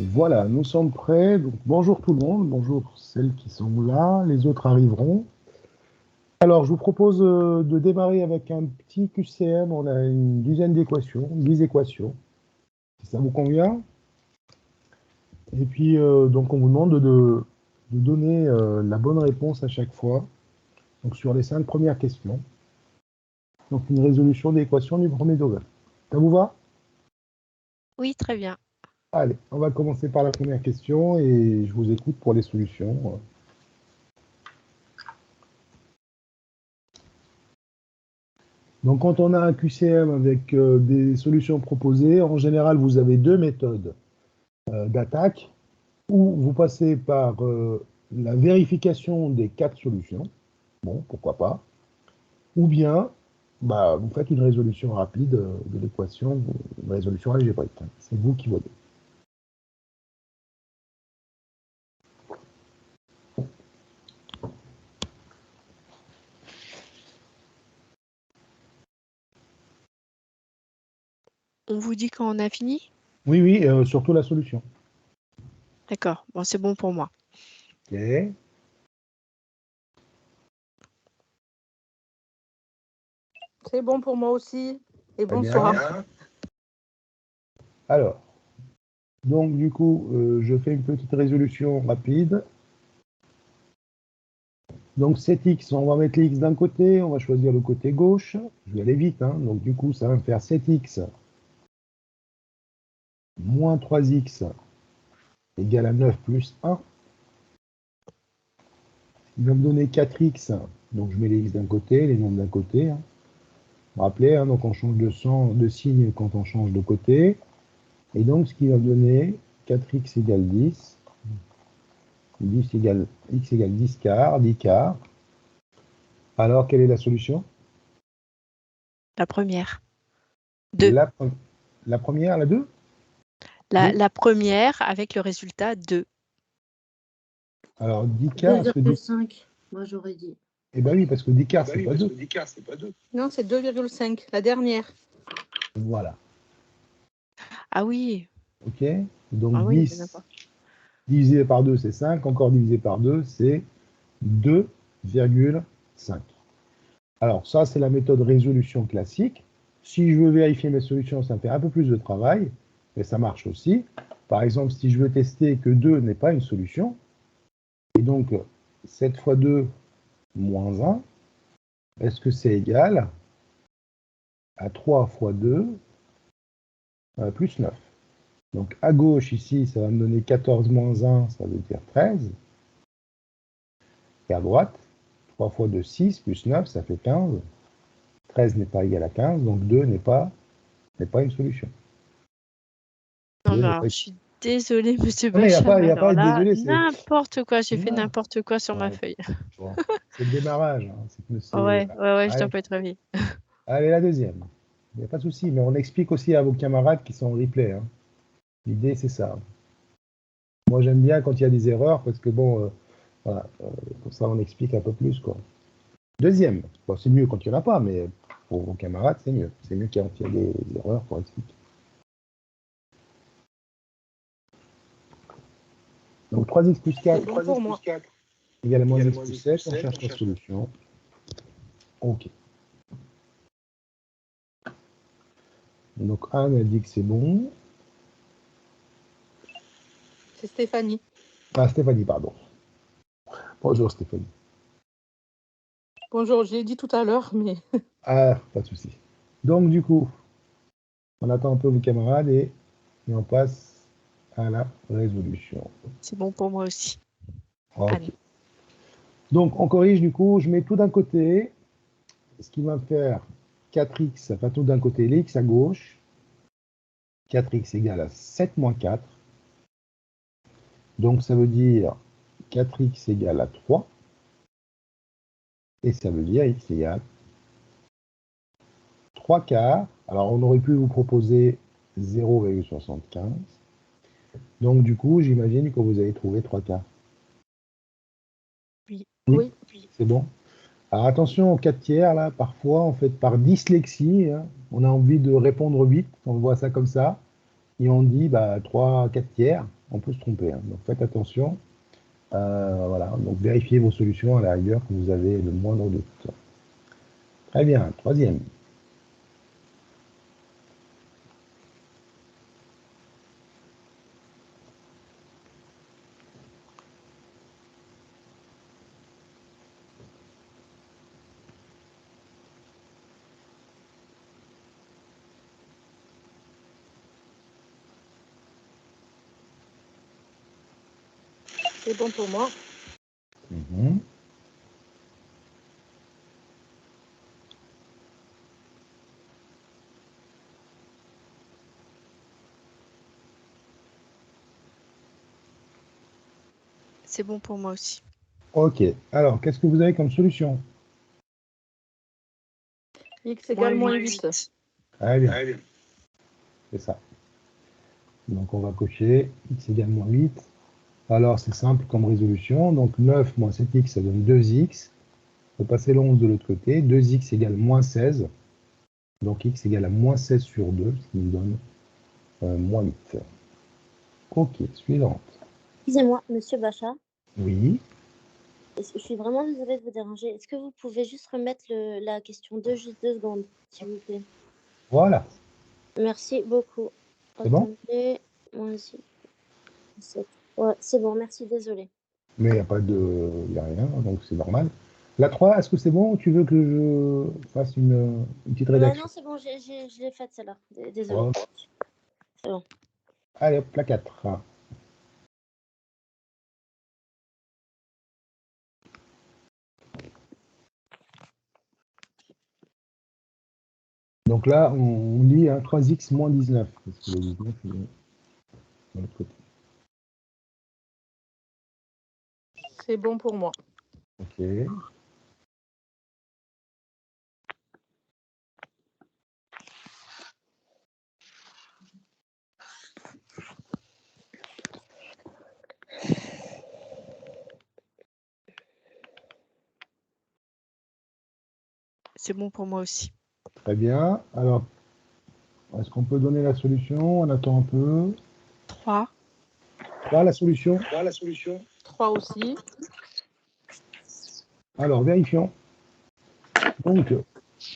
Voilà, nous sommes prêts. Donc, bonjour tout le monde, bonjour celles qui sont là, les autres arriveront. Alors, je vous propose de démarrer avec un petit QCM. On a une dizaine d'équations, 10 équations. Si ça vous convient. Et puis, donc, on vous demande de donner la bonne réponse à chaque fois. Donc, sur les 5 premières questions. Donc, une résolution d'équation du premier degré. Ça vous va? Oui, très bien. Allez, on va commencer par la première question et je vous écoute pour les solutions. Donc, quand on a un QCM avec des solutions proposées, en général, vous avez deux méthodes d'attaque, ou vous passez par la vérification des 4 solutions, bon, pourquoi pas, ou bien vous faites une résolution rapide de l'équation, une résolution algébrique. C'est vous qui voyez. On vous dit quand on a fini? Oui, oui, surtout la solution. D'accord, bon, c'est bon pour moi. Ok. C'est bon pour moi aussi. Et Très bien. bonsoir. Alors, donc du coup, je fais une petite résolution rapide. Donc 7x, on va mettre les x d'un côté, on va choisir le côté gauche. Je vais aller vite, hein. Donc du coup, ça va me faire 7x moins 3x égale à 9 plus 1. Il va me donner 4x, donc je mets les x d'un côté, les nombres d'un côté. Hein. Vous vous rappelez, hein, donc on change de signe quand on change de côté. Et donc ce qui va me donner 4x égale 10. 10 égale x égale 10 quarts, 10 quarts. Alors, quelle est la solution? La première. 2. La première, la 2? La première avec le résultat 2. Alors, 10 quarts... 2,5, moi j'aurais dit. Eh bien oui, parce que 10 quarts, c'est pas 2. Non, c'est 2,5, la dernière. Voilà. Ah oui. OK? Donc Ah oui, 10 divisé par 2, c'est 5. Encore divisé par 2, c'est 2,5. Alors, ça, c'est la méthode résolution classique. Si je veux vérifier mes solutions, ça me fait un peu plus de travail, mais ça marche aussi. Par exemple, si je veux tester que 2 n'est pas une solution, et donc 7 fois 2 moins 1, est-ce que c'est égal à 3 fois 2 plus 9? Donc à gauche ici, ça va me donner 14 moins 1, ça veut dire 13. Et à droite, 3 fois 2, 6, plus 9, ça fait 15. 13 n'est pas égal à 15, donc 2 n'est pas une solution. Non, mais alors, je suis désolée, monsieur Non, mais il Bacham. n'y a pas à être désolé. N'importe quoi, j'ai fait n'importe quoi sur ma feuille. Bon, c'est le démarrage. Hein. Ouais, je dois pas être réveillée. Allez, la deuxième. Il n'y a pas de souci, mais on explique aussi à vos camarades qui sont en replay. Hein. L'idée, c'est ça. Moi, j'aime bien quand il y a des erreurs, parce que bon, voilà, comme ça, on explique un peu plus, quoi. Deuxième. Bon, c'est mieux quand il n'y en a pas, mais pour vos camarades, c'est mieux. C'est mieux quand il y a des erreurs pour expliquer. Donc 3x plus 4 Bon pour moi. égale à moins x plus 7, on cherche la solution. OK. Donc Anne a dit que c'est bon. C'est Stéphanie. Ah, Stéphanie, pardon. Bonjour Stéphanie. Bonjour, j'ai dit tout à l'heure, mais... Ah, pas de souci. Donc du coup, on attend un peu vos camarades et on passe à la résolution. C'est bon pour moi aussi. OK. Anne. Donc on corrige du coup, je mets tout d'un côté, ce qui va me faire 4x, enfin tout d'un côté, les x à gauche. 4x égale à 7 moins 4. Donc ça veut dire 4x égale à 3. Et ça veut dire x égale 3 quarts. Alors on aurait pu vous proposer 0,75. Donc du coup, j'imagine que vous avez trouvé 3 quarts. Oui. C'est bon. Alors attention aux 4 tiers, là, parfois, en fait, par dyslexie, hein, on a envie de répondre vite, on voit ça comme ça. et on dit 3, 4 tiers, on peut se tromper. Hein. Donc faites attention. Voilà, donc vérifiez vos solutions à la rigueur que vous avez le moindre doute. Très bien, troisième. C'est bon pour moi. Mhm. C'est bon pour moi aussi. Ok, alors qu'est-ce que vous avez comme solution? X égale moins 8. Très bien, c'est ça. Donc on va cocher x égale moins 8. Alors c'est simple comme résolution. Donc 9 moins 7x, ça donne 2x. On peut passer le 11 de l'autre côté. 2x égale moins 16. Donc x égale à moins 16 sur 2, ce qui nous donne moins 8. Ok, suivante. Excusez-moi, monsieur Bachat. Oui. Je suis vraiment désolée de vous déranger. Est-ce que vous pouvez juste remettre la question 2 juste 2 secondes, s'il vous plaît? Voilà. Merci beaucoup. C'est bon? Attendez, moi aussi. Ouais, c'est bon, merci, désolée. Mais il n'y a pas de. Il n'y a rien, donc c'est normal. La 3, est-ce que c'est bon ou tu veux que je fasse une petite rédaction? Non, c'est bon, je l'ai faite celle-là. Désolée. Oh. C'est bon. Allez hop, la 4. Donc là, on lit 3x moins 19. Parce que le 19, il est de l'autre côté. C'est bon pour moi. Ok. C'est bon pour moi aussi. Très bien. Alors, est-ce qu'on peut donner la solution? On attend un peu. 3. Là, la solution. 3 aussi. Alors, vérifions. Donc,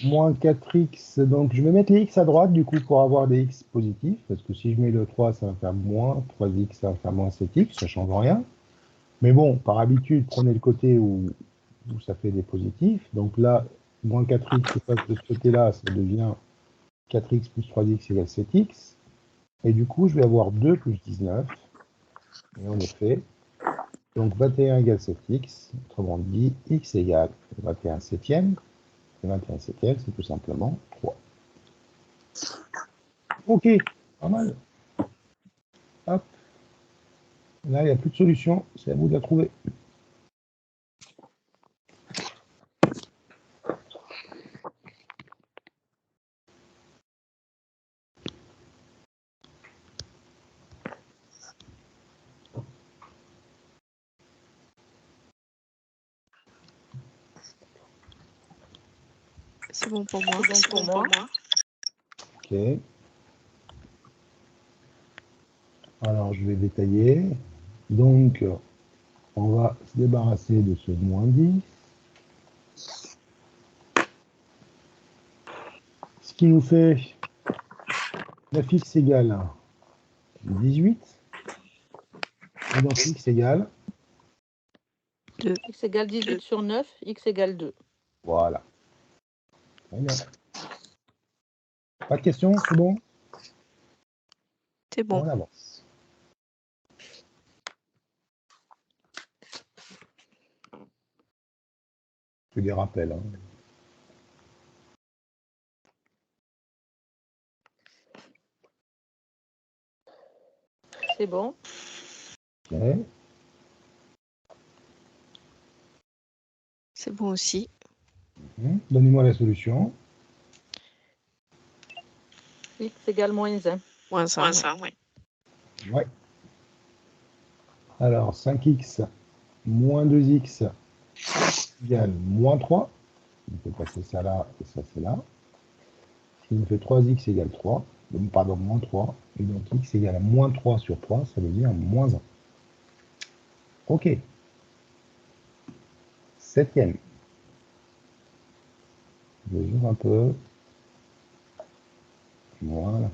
moins 4x. Donc, je vais mettre les x à droite, du coup, pour avoir des x positifs. Parce que si je mets le 3, ça va faire moins 3x, ça va faire moins 7x. Ça ne change rien. Mais bon, par habitude, prenez le côté où ça fait des positifs. Donc là, moins 4x, je passe de ce côté-là, ça devient 4x plus 3x égale 7x. Et du coup, je vais avoir 2 plus 19. Et en effet, donc 21 égale 7x. Autrement dit, x égale 21 septième. Et 21 septième, c'est tout simplement 3. Ok, pas mal. Hop. Là, il n'y a plus de solution. C'est à vous de la trouver. C'est bon pour moi. C'est bon pour moi. Ok. Alors, je vais détailler. Donc, on va se débarrasser de ce moins 10. Ce qui nous fait 9x égale 18. Et donc x égale 2. X égale 18 sur 9. X égale 2. Voilà. Très bien. Pas de questions, c'est bon? C'est bon. On avance. Je fais des rappels. Hein. C'est bon. Ok. C'est bon aussi. Donnez-moi la solution. X égale moins 1. Moins 1, ouais. Ouais. Alors, 5x moins 2x égale moins 3. On peut passer ça là et ça c'est là. Ce qui nous fait 3x égale 3. pardon, moins 3. Et donc x égale à moins 3 sur 3, ça veut dire moins 1. OK. Septième. Je zoome un peu. Voilà.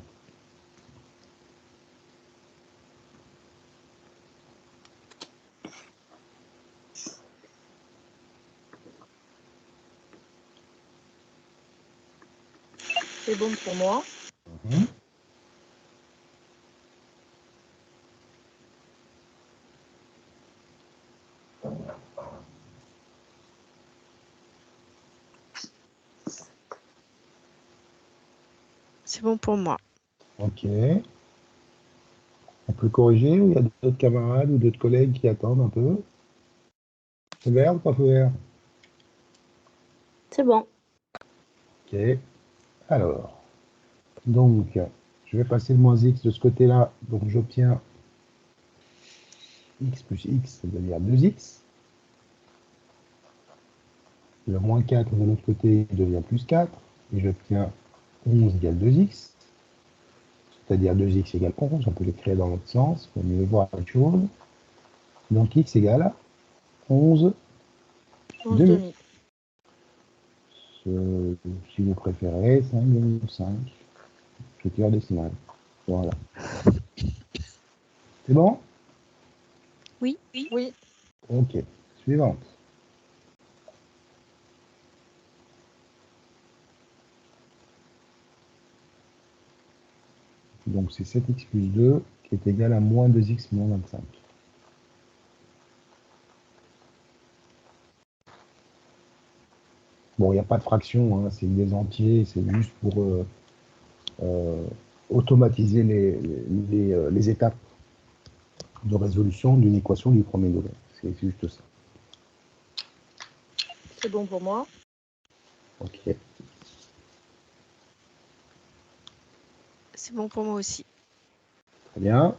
C'est bon pour moi. Mhm. C'est bon pour moi. OK. On peut corriger ou il y a d'autres camarades ou d'autres collègues qui attendent un peu? Feu vert ou pas feu vert? C'est bon. OK. Alors, donc, je vais passer le moins x de ce côté-là. Donc, j'obtiens x plus x, ça veut dire 2x. Le moins 4 de l'autre côté devient plus 4. Et j'obtiens 11 égale 2x. C'est-à-dire 2x égale 11. On peut l'écrire dans l'autre sens pour mieux voir la chose. Donc, x égale 11 11 demi. demi. Si vous préférez, 5,5. Structure décimale. Voilà. C'est bon? Oui. Oui. Ok. Suivante. Donc c'est 7x plus 2 qui est égal à moins 2x moins 25. Bon, il n'y a pas de fraction, hein, c'est des entiers, c'est juste pour euh, automatiser les étapes de résolution d'une équation du premier degré. C'est juste ça. C'est bon pour moi. Ok. C'est bon pour moi aussi. Très bien.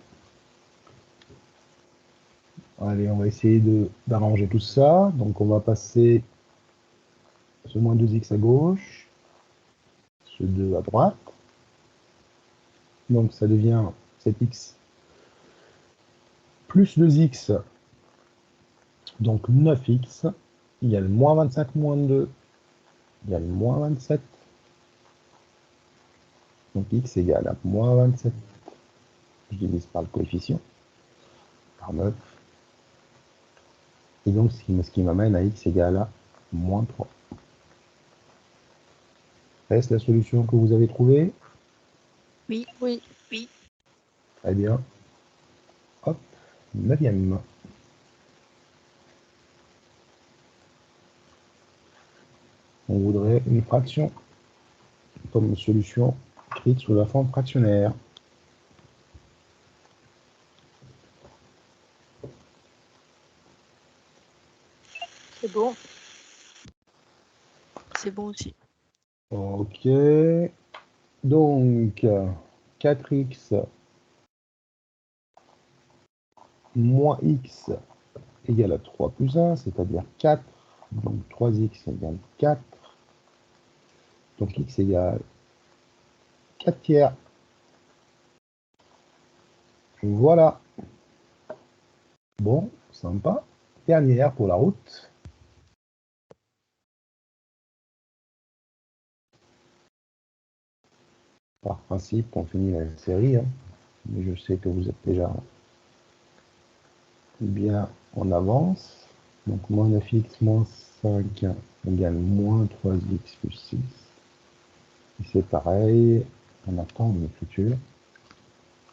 Allez, on va essayer d'arranger tout ça. Donc on va passer ce moins 2x à gauche, ce 2 à droite. Donc ça devient 7x plus 2x, donc 9x, égale moins 25 moins 2, égale moins 27. Donc x égale à moins 27. Je divise par le coefficient, par 9. Et donc ce qui m'amène à x égale à moins 3. Est-ce la solution que vous avez trouvée? Oui. Oui. Très bien. Hop, 9e. On voudrait une fraction comme solution écrite sous la forme fractionnaire. C'est bon. C'est bon aussi. Ok. Donc, 4x moins x égale à 3 plus 1, c'est-à-dire 4. Donc 3x égale 4. Donc x égale 4 tiers. Voilà. Bon, sympa. Dernière pour la route. Par principe, on finit la série. Hein. Mais je sais que vous êtes déjà bien en avance. Donc moins 9x moins 5 égale moins 3x plus 6. Et c'est pareil. On attend une écriture.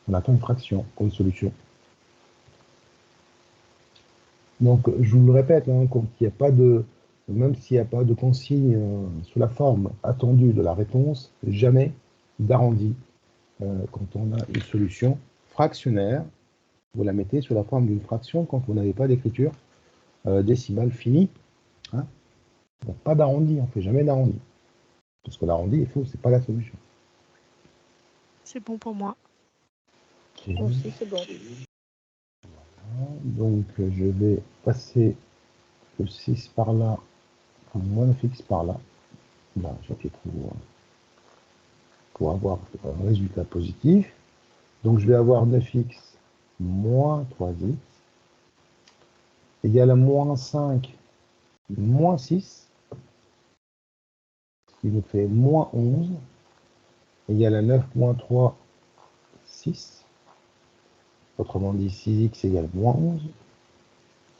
On attend une fraction comme solution. Donc, je vous le répète, hein, même s'il n'y a pas de consigne sous la forme attendue de la réponse, jamais d'arrondi quand on a une solution fractionnaire. Vous la mettez sous la forme d'une fraction quand vous n'avez pas d'écriture décimale finie. Hein. Donc, pas d'arrondi, on ne fait jamais d'arrondi. Parce que l'arrondi est faux, c'est pas la solution. C'est bon pour moi. Okay. Aussi, c'est bon. Donc, je vais passer le 6 par là, moins 9x par là. Là, j'ai fait trop loin. pour avoir un résultat positif. Donc je vais avoir 9x moins 3x égale à moins 5 moins 6, ce qui nous fait moins 11, égale à 9 moins 3, 6. Autrement dit, 6x égale moins 11,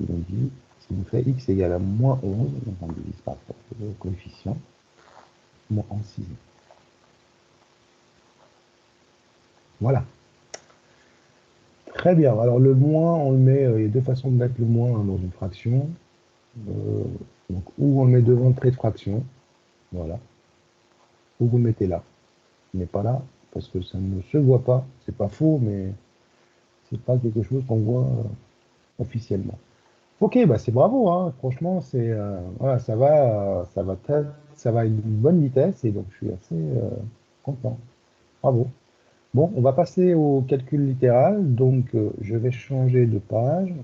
ce qui nous fait x égale à moins 11, donc on divise par le coefficient, moins 6. Voilà. Très bien. Alors le moins, on le met, il y a deux façons de mettre le moins dans une fraction. Donc, ou on le met devant le trait de fraction, voilà. Ou vous le mettez là. Mais pas là, parce que ça ne se voit pas. C'est pas faux, mais c'est pas quelque chose qu'on voit officiellement. Ok, bah c'est bravo, hein. Franchement, c'est voilà, ça va à une bonne vitesse et donc je suis assez content. Bravo. Bon, on va passer au calcul littéral. Donc je vais changer de page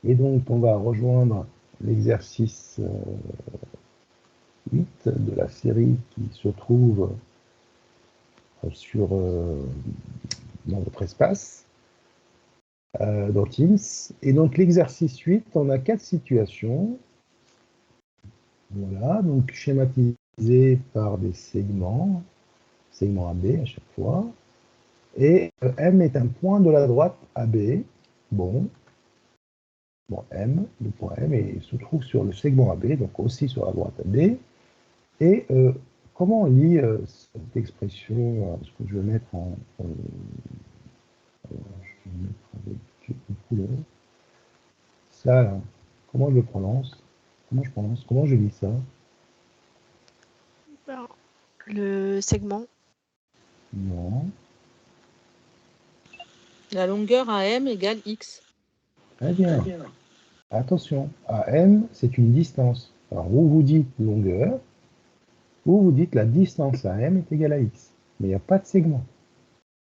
et donc on va rejoindre l'exercice 8 de la série qui se trouve dans votre espace. Dans Teams. Et donc l'exercice 8, on a 4 situations. Voilà, donc schématisées par des segments AB à chaque fois. Et M est un point de la droite AB. Bon, M, le point M, et se trouve sur le segment AB, donc aussi sur la droite AB. Et comment on lit cette expression, ce que je vais mettre avec une couleur. Ça, là, comment je le prononce? Comment je lis ça? Le segment. Non. La longueur AM égale X. Très bien. Attention, AM, c'est une distance. Alors, vous dites longueur, ou vous dites la distance AM est égale à X. Mais il n'y a pas de segment.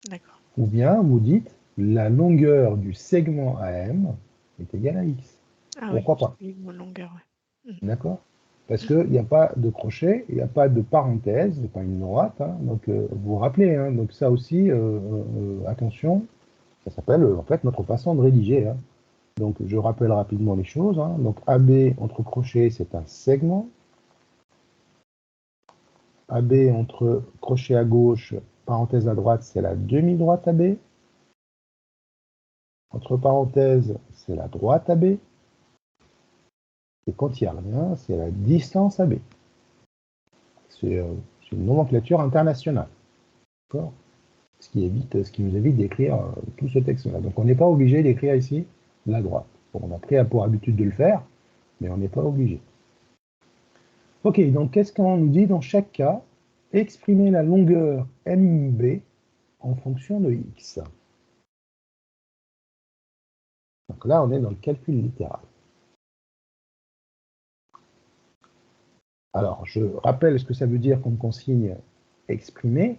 D'accord. Ou bien, vous dites la longueur du segment AM est égale à X. Ah Pourquoi pas? oui, longueur, ouais. D'accord? Parce qu'il n'y a pas de crochet, il n'y a pas de parenthèse, c'est pas une droite. Hein, donc, vous vous rappelez, hein, donc ça aussi, attention, ça s'appelle en fait notre façon de rédiger. Hein. Donc, je rappelle rapidement les choses. Hein. Donc, AB entre crochets, c'est un segment. AB entre crochet à gauche, parenthèse à droite, c'est la demi-droite AB. Entre parenthèses, c'est la droite AB. Et quand il n'y a rien, c'est la distance AB. C'est une nomenclature internationale. D'accord? Ce qui nous évite d'écrire tout ce texte-là. Donc, on n'est pas obligé d'écrire ici la droite. Bon, on a pris pour habitude de le faire, mais on n'est pas obligé. Ok, donc qu'est-ce qu'on nous dit dans chaque cas? Exprimer la longueur MB en fonction de X. Donc là, on est dans le calcul littéral. Alors, je rappelle ce que ça veut dire comme consigne exprimer.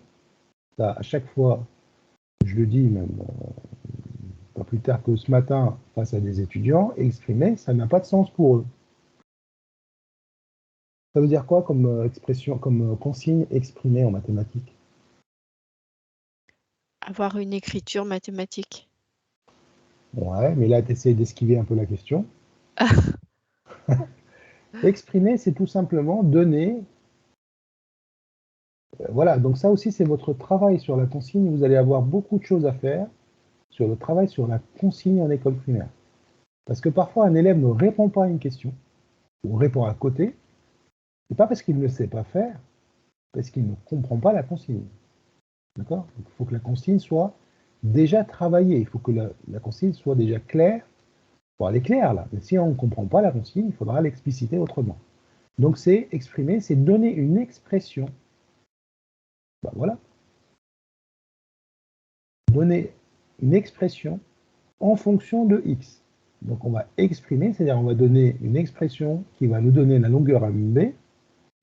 Ça, à chaque fois, je le dis même pas plus tard que ce matin face à des étudiants, exprimer, ça n'a pas de sens pour eux. Ça veut dire quoi comme expression, comme consigne exprimer en mathématiques? Avoir une écriture mathématique. Ouais, mais là, tu essaies d'esquiver un peu la question. Exprimer, c'est tout simplement donner. Voilà, donc ça aussi, c'est votre travail sur la consigne. Vous allez avoir beaucoup de choses à faire sur le travail sur la consigne en école primaire. Parce que parfois, un élève ne répond pas à une question, ou répond à côté. C'est pas parce qu'il ne sait pas faire, parce qu'il ne comprend pas la consigne. D'accord? Il faut que la consigne soit déjà travaillée. Il faut que la consigne soit déjà claire. Bon, elle est claire là, mais si on ne comprend pas la consigne, il faudra l'expliciter autrement. Donc c'est exprimer, c'est donner une expression. Ben voilà. Donner une expression en fonction de x. Donc on va exprimer, c'est-à-dire on va donner une expression qui va nous donner la longueur MB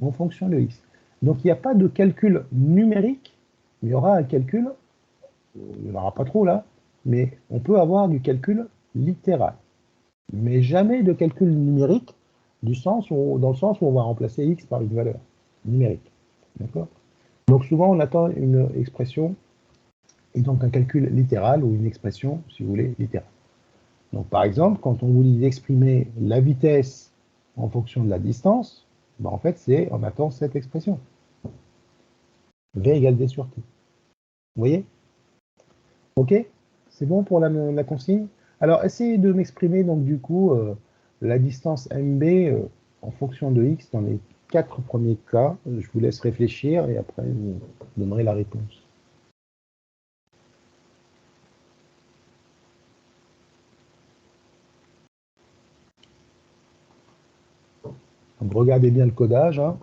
en fonction de x. Donc il n'y a pas de calcul numérique, il y aura un calcul, il n'y en aura pas trop là, mais on peut avoir du calcul littéral. Mais jamais de calcul numérique dans le sens où on va remplacer x par une valeur numérique. D'accord? souvent, on attend une expression, et donc un calcul littéral ou une expression, si vous voulez, littérale. Donc, par exemple, quand on vous dit d'exprimer la vitesse en fonction de la distance, ben, en fait, on attend cette expression. V égale D sur T. Vous voyez? OK? C'est bon pour la consigne? Alors, essayez de m'exprimer, donc, du coup, la distance MB en fonction de X dans les 4 premiers cas. Je vous laisse réfléchir et après, vous donnerez la réponse. Donc, regardez bien le codage. Hein.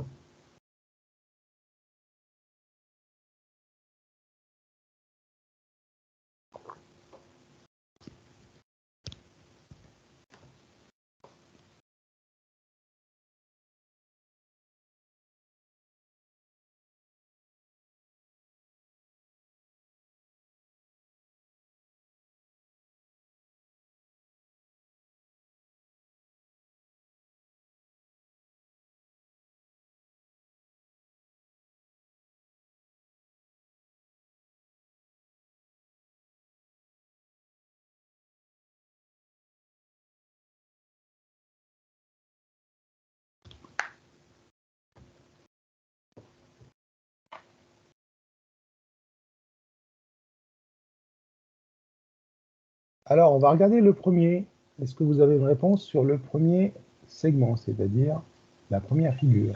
Alors, on va regarder le premier. Est-ce que vous avez une réponse sur le premier segment, c'est-à-dire la première figure?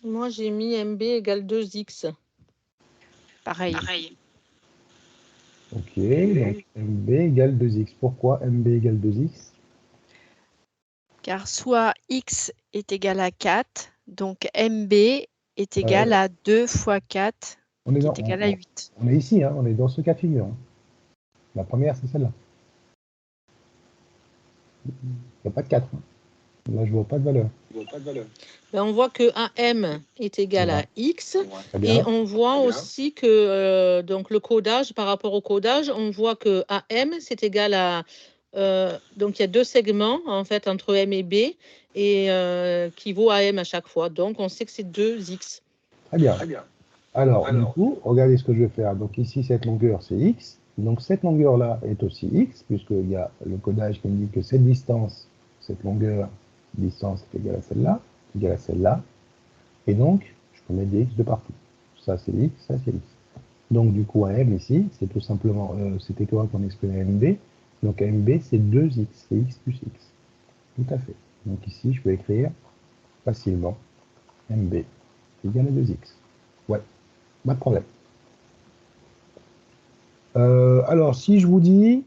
Moi, j'ai mis MB égale 2X. Pareil. Ok, donc MB égale 2X. Pourquoi MB égale 2X? Car soit X est égal à 4, donc MB est égal à 2 fois 4, qui est égal à 8. On est ici, hein, on est dans ce cas de figure. Hein. La première, c'est celle-là. Il n'y a pas de 4. Hein. Là, je ne vois pas de valeur. Ben, on voit que AM est égal à X. Et on voit aussi que donc le codage, par rapport au codage, on voit que AM, c'est égal à... donc, il y a 2 segments, en fait, entre M et B, et qui vaut AM à chaque fois. Donc, on sait que c'est 2X. Très bien. Alors, du coup, regardez ce que je vais faire. Donc ici, cette longueur, c'est X. Donc cette longueur-là est aussi X, puisqu'il y a le codage qui me dit que cette distance, cette longueur, distance est égale à celle-là, égale à celle-là. Et donc, je peux mettre des X de partout. Ça, c'est X, ça, c'est X. Donc du coup, un M ici, c'est tout simplement, c'était quoi qu'on exprimait MB? Donc MB, c'est 2X, c'est X plus X. Tout à fait. Donc ici, je peux écrire facilement MB égale à 2X. Ouais, pas de problème. Alors, si je vous dis,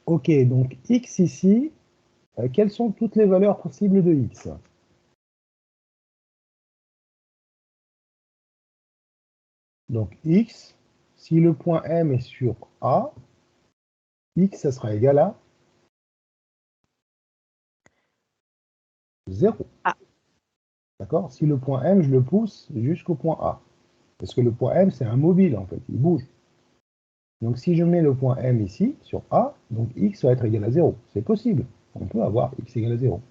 OK, donc X ici, quelles sont toutes les valeurs possibles de X? Donc X, si le point M est sur A, X, ça sera égal à 0. Ah. D'accord? Si le point M, je le pousse jusqu'au point A. Parce que le point M, c'est un mobile, en fait, il bouge. Donc si je mets le point M ici, sur A, donc X va être égal à 0. C'est possible. On peut avoir X égale à 0.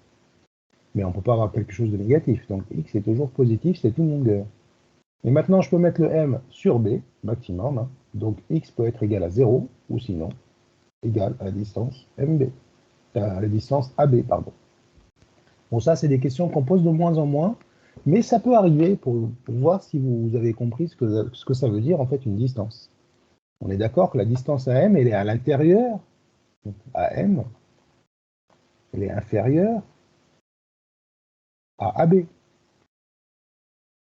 Mais on ne peut pas avoir quelque chose de négatif. Donc X est toujours positif, c'est une longueur. Et maintenant, je peux mettre le M sur B, maximum. Hein. Donc X peut être égal à 0, ou sinon, égal à la distance MB. À la distance AB, pardon. Bon, ça, c'est des questions qu'on pose de moins en moins. Mais ça peut arriver pour voir si vous avez compris ce que ça veut dire, en fait, une distance. On est d'accord que la distance AM, elle est à l'intérieur. AM, elle est inférieure à AB.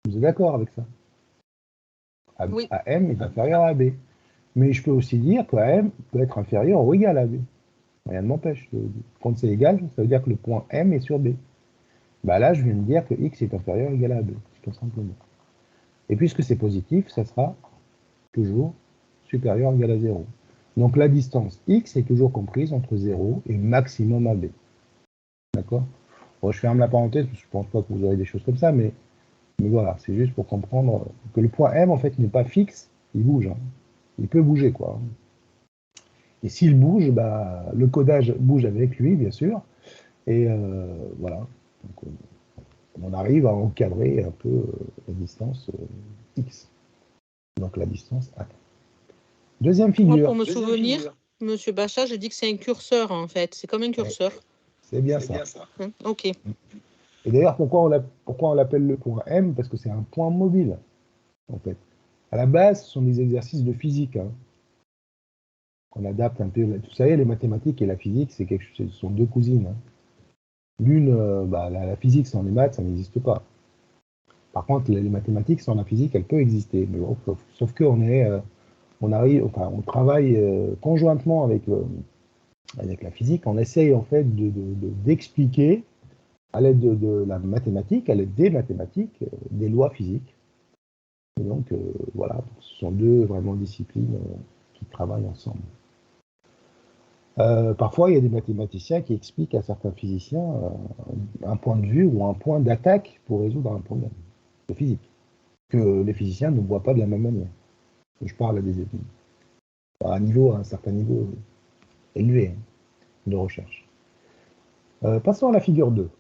Vous êtes d'accord avec ça? Oui. AM est inférieur à AB. Mais je peux aussi dire que AM peut être inférieur ou égal à AB. Rien ne m'empêche. Quand c'est égal, ça veut dire que le point M est sur B. Bah là, je viens de dire que X est inférieur ou égal à B, tout simplement. Et puisque c'est positif, ça sera toujours supérieur ou égal à 0. Donc la distance X est toujours comprise entre 0 et maximum AB. D'accord? Bon, je ferme la parenthèse, parce que je ne pense pas que vous aurez des choses comme ça, mais voilà, c'est juste pour comprendre que le point M, en fait, n'est pas fixe, il bouge. Hein. Il peut bouger, quoi. Et s'il bouge, bah, le codage bouge avec lui, bien sûr. Et voilà. Donc, on arrive à encadrer un peu la distance x. Donc la distance A. Deuxième Moi, figure. pour me souvenir, Monsieur Bachat, j'ai dit que c'est un curseur, en fait. C'est comme un curseur. C'est bien ça. Ok. Et d'ailleurs, pourquoi on l'appelle le point M? Parce que c'est un point mobile, en fait. À la base, ce sont des exercices de physique. Hein. On adapte un peu. Vous savez, les mathématiques et la physique, ce sont deux cousines. Hein. L'une, la physique sans les maths, ça n'existe pas. Par contre, les mathématiques sans la physique, elle peut exister. Mais bon, sauf qu'on on travaille conjointement avec la physique. On essaye en fait d'expliquer à l'aide de la mathématique, à l'aide des mathématiques, des lois physiques. Et donc, voilà, ce sont deux vraiment disciplines qui travaillent ensemble. Parfois, il y a des mathématiciens qui expliquent à certains physiciens un point de vue ou un point d'attaque pour résoudre un problème de physique que les physiciens ne voient pas de la même manière. Je parle à un certain niveau élevé de recherche. Passons à la figure 2.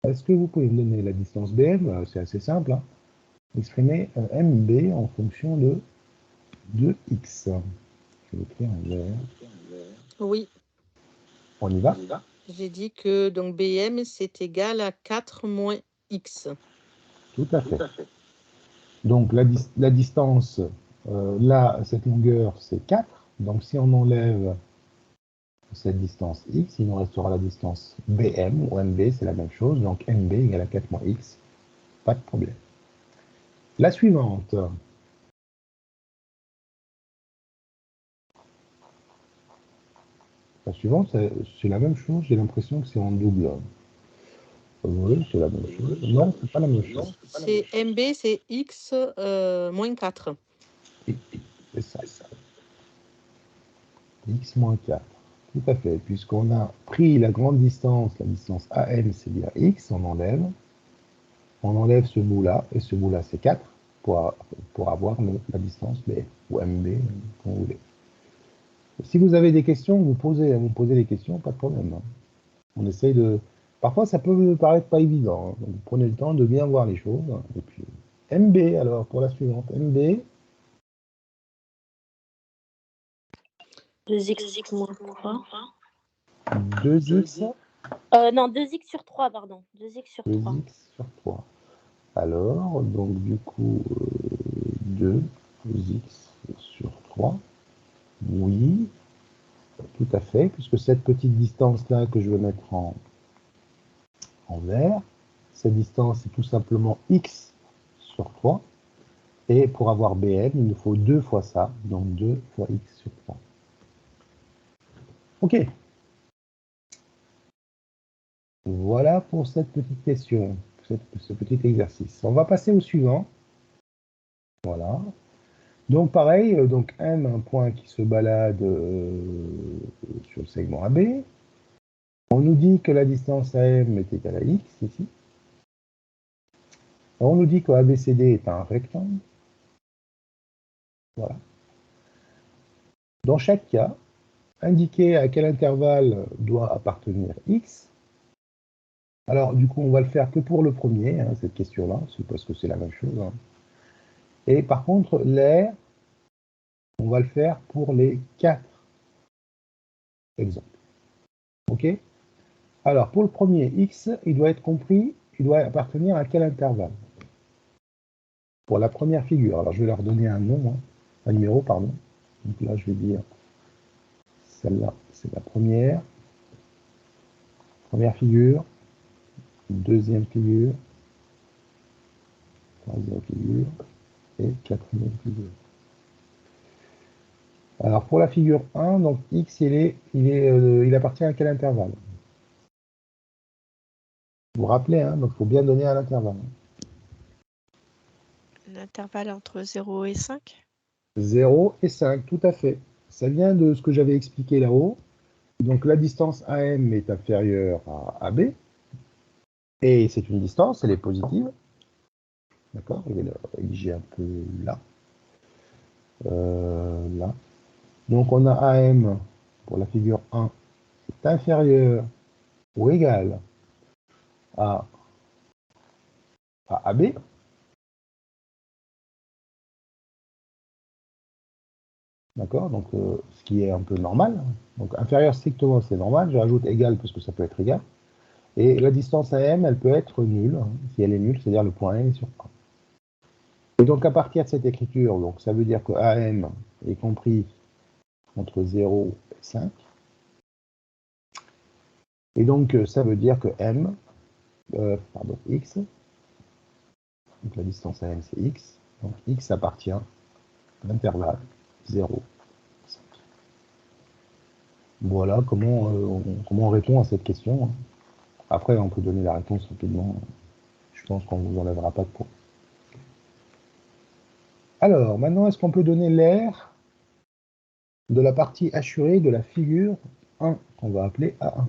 Est-ce que vous pouvez me donner la distance BM? C'est assez simple. Hein. Exprimer MB en fonction de 2x. Je vais écrire un vert. Oui. On y va? J'ai dit que donc BM, c'est égal à 4 moins x. Tout à fait. Donc la distance, là, cette longueur, c'est 4. Donc si on enlève cette distance x, il nous restera la distance BM, ou MB, c'est la même chose. Donc MB égale à 4 moins x. Pas de problème. La suivante. La suivante, c'est la même chose. J'ai l'impression que c'est en double. Oui, c'est la même chose. Non, c'est pas la même chose. C'est MB, c'est x moins 4. C'est ça. X moins 4. Tout à fait. Puisqu'on a pris la grande distance, la distance AM, c'est bien x, on enlève ce bout-là, et ce bout-là, c'est 4, pour avoir la distance B, ou MB, comme vous voulez. Si vous avez des questions, vous me posez des questions, pas de problème. Hein. On essaye de... Parfois, ça peut paraître pas évident. Hein. Donc, prenez le temps de bien voir les choses. Et puis, MB, alors, pour la suivante. MB. 2x moins 3. 2x. Non, 2x sur 3, pardon. 2x sur 3. 2x sur 3. Alors, donc, du coup, 2x sur 3. Oui, tout à fait, puisque cette petite distance-là que je vais mettre en vert, cette distance, c'est tout simplement x sur 3. Et pour avoir BM, il nous faut 2 fois ça, donc 2 fois x sur 3. OK. Voilà pour cette petite question, ce petit exercice. On va passer au suivant. Voilà. Donc pareil, donc M, un point qui se balade sur le segment AB. On nous dit que la distance AM est égale à x ici. Alors, on nous dit que ABCD est un rectangle. Voilà. Dans chaque cas, indiquer à quel intervalle doit appartenir x. Alors du coup, on va le faire que pour le premier, hein, cette question-là, c'est parce que c'est la même chose. Hein. Et par contre, l'air, on va le faire pour les 4 exemples. OK? Alors, pour le premier, x, il doit être compris, il doit appartenir à quel intervalle? Pour la première figure, alors je vais leur donner un nom, hein, un numéro, pardon. Donc là, je vais dire, celle-là, c'est la première figure, deuxième figure, troisième figure et quatrième figure. Alors pour la figure 1, donc x, il appartient à quel intervalle? Vous vous rappelez, hein, donc il faut bien donner un intervalle. L'intervalle entre 0 et 5? 0 et 5, tout à fait. Ça vient de ce que j'avais expliqué là-haut. Donc la distance AM est inférieure à AB. Et c'est une distance, elle est positive. D'accord? Je vais le rédiger un peu là. Là. Donc on a AM pour la figure 1 est inférieur ou égal à AB. D'accord? Donc, ce qui est un peu normal. Donc, inférieur strictement, c'est normal. Je rajoute égal parce que ça peut être égal. Et la distance à M, elle peut être nulle. Si elle est nulle, c'est-à-dire le point M est sur A. Et donc, à partir de cette écriture, donc, ça veut dire que AM est compris entre 0 et 5. Et donc, ça veut dire que M, X, donc la distance à M, c'est X. Donc, X appartient à l'intervalle 0, 5. Voilà comment on répond à cette question. Après, on peut donner la réponse rapidement. Je pense qu'on ne vous enlèvera pas de points. Alors, maintenant, est-ce qu'on peut donner l'aire de la partie assurée de la figure 1, qu'on va appeler A1?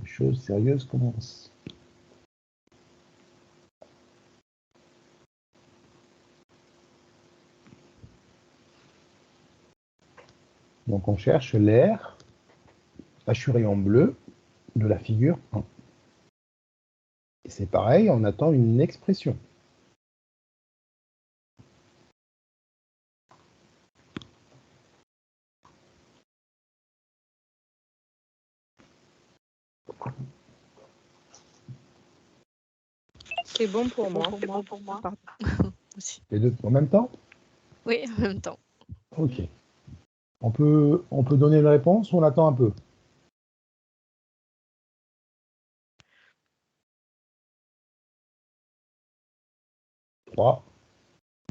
Les choses sérieuses commencent. Donc, on cherche l'aire assurée en bleu de la figure 1. Et c'est pareil, on attend une expression. C'est bon pour moi. Pardon. Aussi. Les deux en même temps? Oui, en même temps. Ok. On peut donner une réponse ou on attend un peu? 3,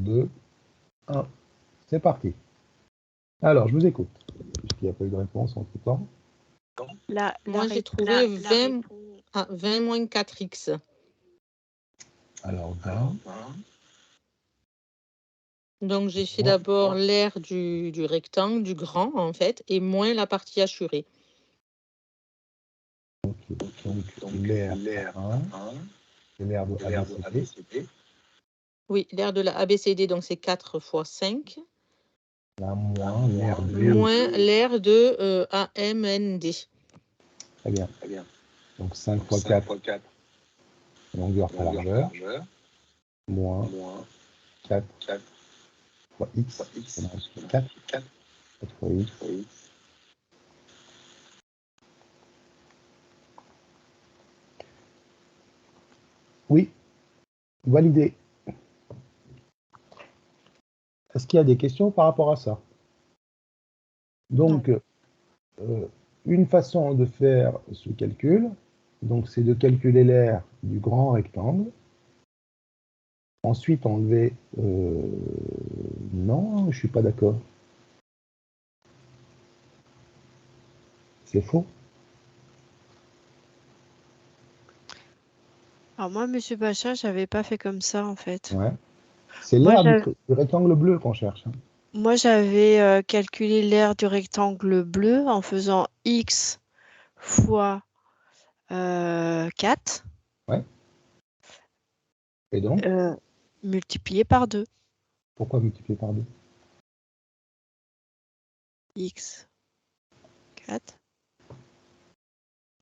2, 1. C'est parti. Alors, je vous écoute. Puisqu'il n'y a pas eu de réponse entre temps. Moi, j'ai trouvé 20 moins 4x. Alors, 20. Donc, j'ai fait d'abord l'aire du rectangle, du grand, en fait, et moins la partie assurée. Donc l'aire 1, c'est l'aire de ABCD. Oui, l'aire de la ABCD, donc c'est 4 fois 5. Là, moins l'aire de... Moins l'aire de AMND. Très bien. Donc 5 fois 4, longueur par largeur, moins 4 fois x, 4 fois x. Oui, validé. Est-ce qu'il y a des questions par rapport à ça? Donc, une façon de faire ce calcul, donc c'est de calculer l'aire du grand rectangle. Ensuite, enlever... non, je suis pas d'accord. C'est faux. Alors moi, Monsieur Pacha, j'avais pas fait comme ça en fait. Ouais. C'est Moi, l'aire du rectangle bleu qu'on cherche. Moi, j'avais calculé l'aire du rectangle bleu en faisant x fois 4 Ouais. Et donc, multiplié par 2. pourquoi multiplier par 2? X 4.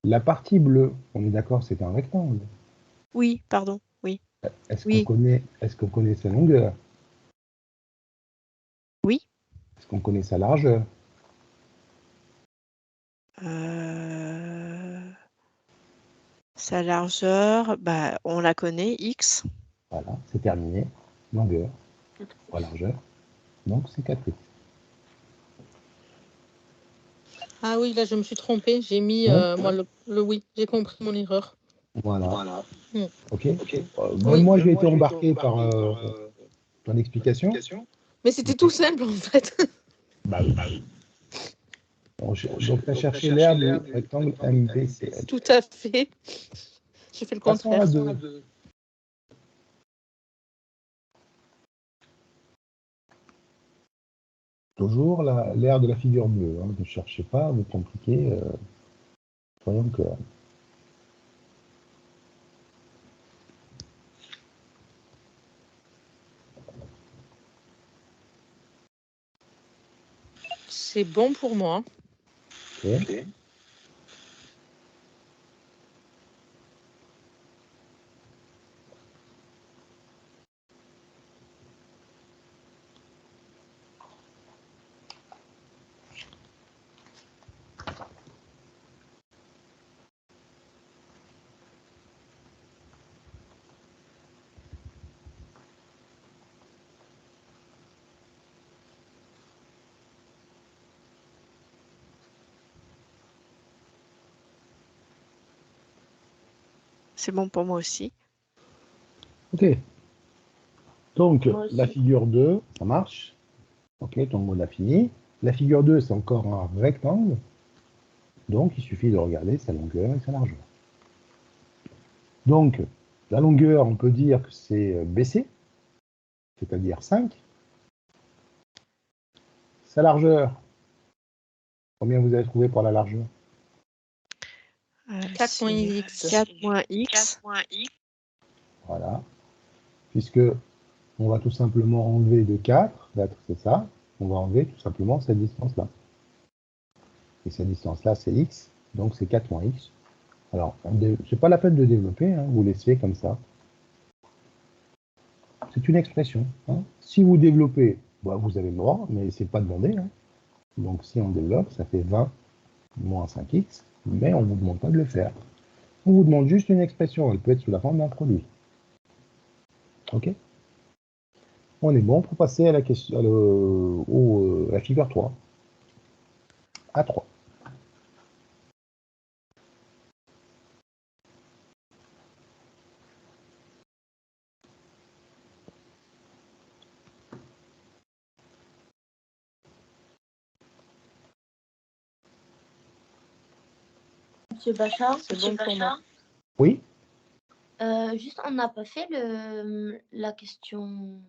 La partie bleue, on est d'accord, c'est un rectangle. Oui, pardon, oui. Est-ce Oui. qu'on connaît sa longueur? Oui. Est-ce qu'on connaît sa largeur? Sa largeur, bah, on la connaît, x. Voilà, c'est terminé. Longueur fois largeur. Donc, c'est 4x. Ah oui, là, je me suis trompée. J'ai mis, moi, le oui. J'ai compris mon erreur. Voilà. Ok. Oui. Moi, j'ai été embarqué par ton explication. Mais c'était tout simple, en fait. Bah oui. Donc, tu as cherché l'aire du rectangle MBCL. Tout à fait. J'ai fait le Passons à contraire. 2. Toujours l'aire de la figure bleue. Hein. Ne cherchez pas à vous compliquer. Soyons clairs. C'est bon pour moi. Ok. C'est bon pour moi aussi. Ok. Donc, Moi la aussi. figure 2, ça marche. Ok, ton mode a fini. La figure 2, c'est encore un rectangle. Donc, il suffit de regarder sa longueur et sa largeur. Donc, la longueur, on peut dire que c'est BC, c'est-à-dire 5. Sa largeur, combien vous avez trouvé pour la largeur? 4 moins x. 4 moins x. Voilà. Puisque on va tout simplement enlever de 4, c'est ça. On va enlever tout simplement cette distance-là. Et cette distance-là, c'est x, donc c'est 4 moins x. Alors, c'est pas la peine de développer, hein, vous laissez comme ça. C'est une expression. Hein. Si vous développez, bah, vous avez le droit, mais c'est pas demandé. Hein. Donc si on développe, ça fait 20 moins 5x, mais on ne vous demande pas de le faire. On vous demande juste une expression, elle peut être sous la forme d'un produit. Ok? On est bon pour passer à la question, à la figure 3. A3. Monsieur Bachar, C'est bon pour moi. Oui? juste, on n'a pas fait la question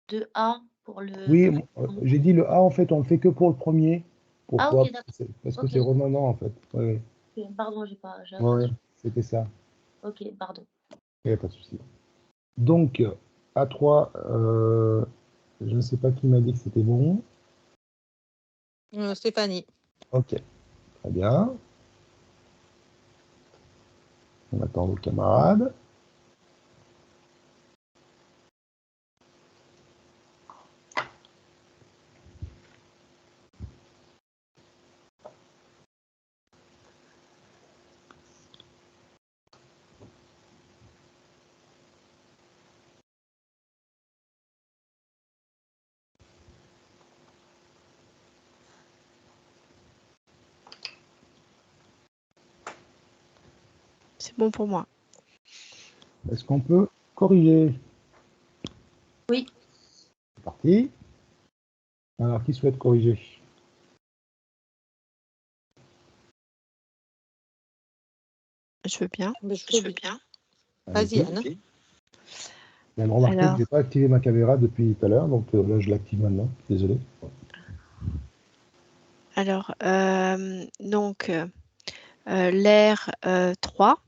de A pour le... Oui, j'ai dit le A, en fait, on le fait que pour le premier. Ah, Pourquoi? ok, d'accord. Parce que Ok. c'est redondant, en fait. Oui, Ok, pardon, j'ai pas... oui, c'était ça. Ok, pardon. Il n'y a pas de souci. Donc, A3, je ne sais pas qui m'a dit que c'était bon. Stéphanie. Ok, très bien. On attend nos camarades. C'est bon pour moi. Est-ce qu'on peut corriger? Oui. C'est parti. Alors, qui souhaite corriger? Je veux bien. Je veux bien. Vas-y, Anne. Il vient de remarquer que je n'ai pas activé ma caméra depuis tout à l'heure, donc là, je l'active maintenant. Désolé. Alors, donc, l'air 3,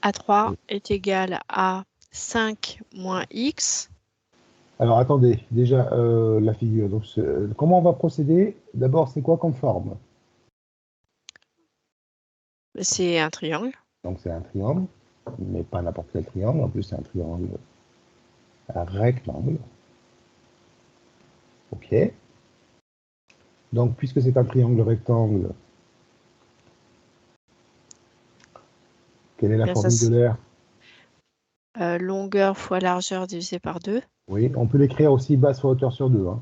A3 Oui. est égal à 5 moins x. Alors, attendez. Déjà, la figure. Donc, comment on va procéder? D'abord, c'est quoi comme forme? C'est un triangle. Donc, c'est un triangle, mais pas n'importe quel triangle. En plus, c'est un triangle, un rectangle. OK. Donc, puisque c'est un triangle rectangle, quelle est la Bien, ça, formule de l'air? longueur fois largeur divisé par 2. Oui, on peut l'écrire aussi base fois hauteur sur 2. Hein.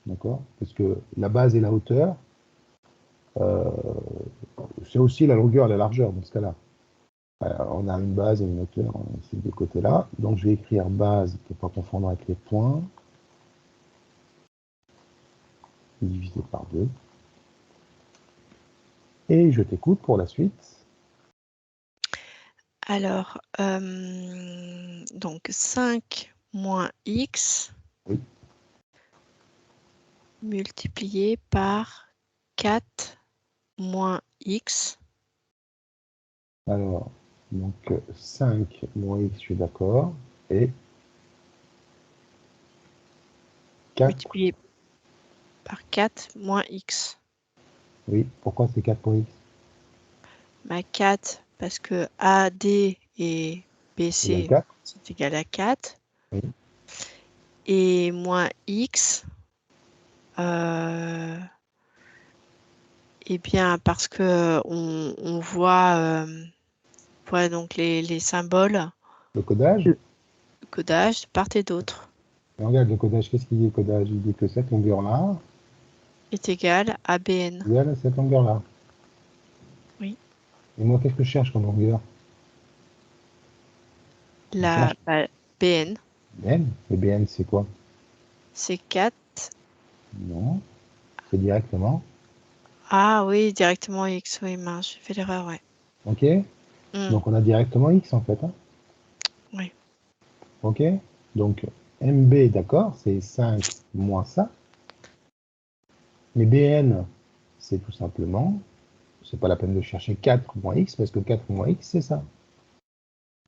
D'accord? Parce que la base et la hauteur, c'est aussi la longueur et la largeur dans ce cas-là. On a une base et une hauteur ces deux côtés-là. Donc, je vais écrire base pour ne pas confondre avec les points. Divisé par 2. Et je t'écoute pour la suite. Alors, donc 5 moins x Oui. multiplié par 4 moins x. Alors, donc 5 moins x, je suis d'accord. Et 4. Multiplié par 4 moins x. Oui, pourquoi c'est 4 pour x? 4 parce que AD et BC c'est égal à 4. Oui. Et moins x, eh bien parce que on voit, donc les symboles. Le codage? Le codage de part et d'autre. Regarde le codage, qu'est-ce qu'il dit le codage? Il dit que cette longueur-là Est égal à BN. égale à cette longueur-là. Oui. Et moi, qu'est-ce que je cherche comme longueur? BN. BN. Et BN, c'est quoi? C'est 4. Non. C'est directement. Ah oui, directement X. Oui, mince, j'ai fait l'erreur, ouais. OK. Donc, on a directement X, en fait. Hein. Oui. OK. Donc, MB, d'accord, c'est 5 moins ça. Mais BN, c'est tout simplement, c'est pas la peine de chercher 4 moins X, parce que 4 moins X, c'est ça.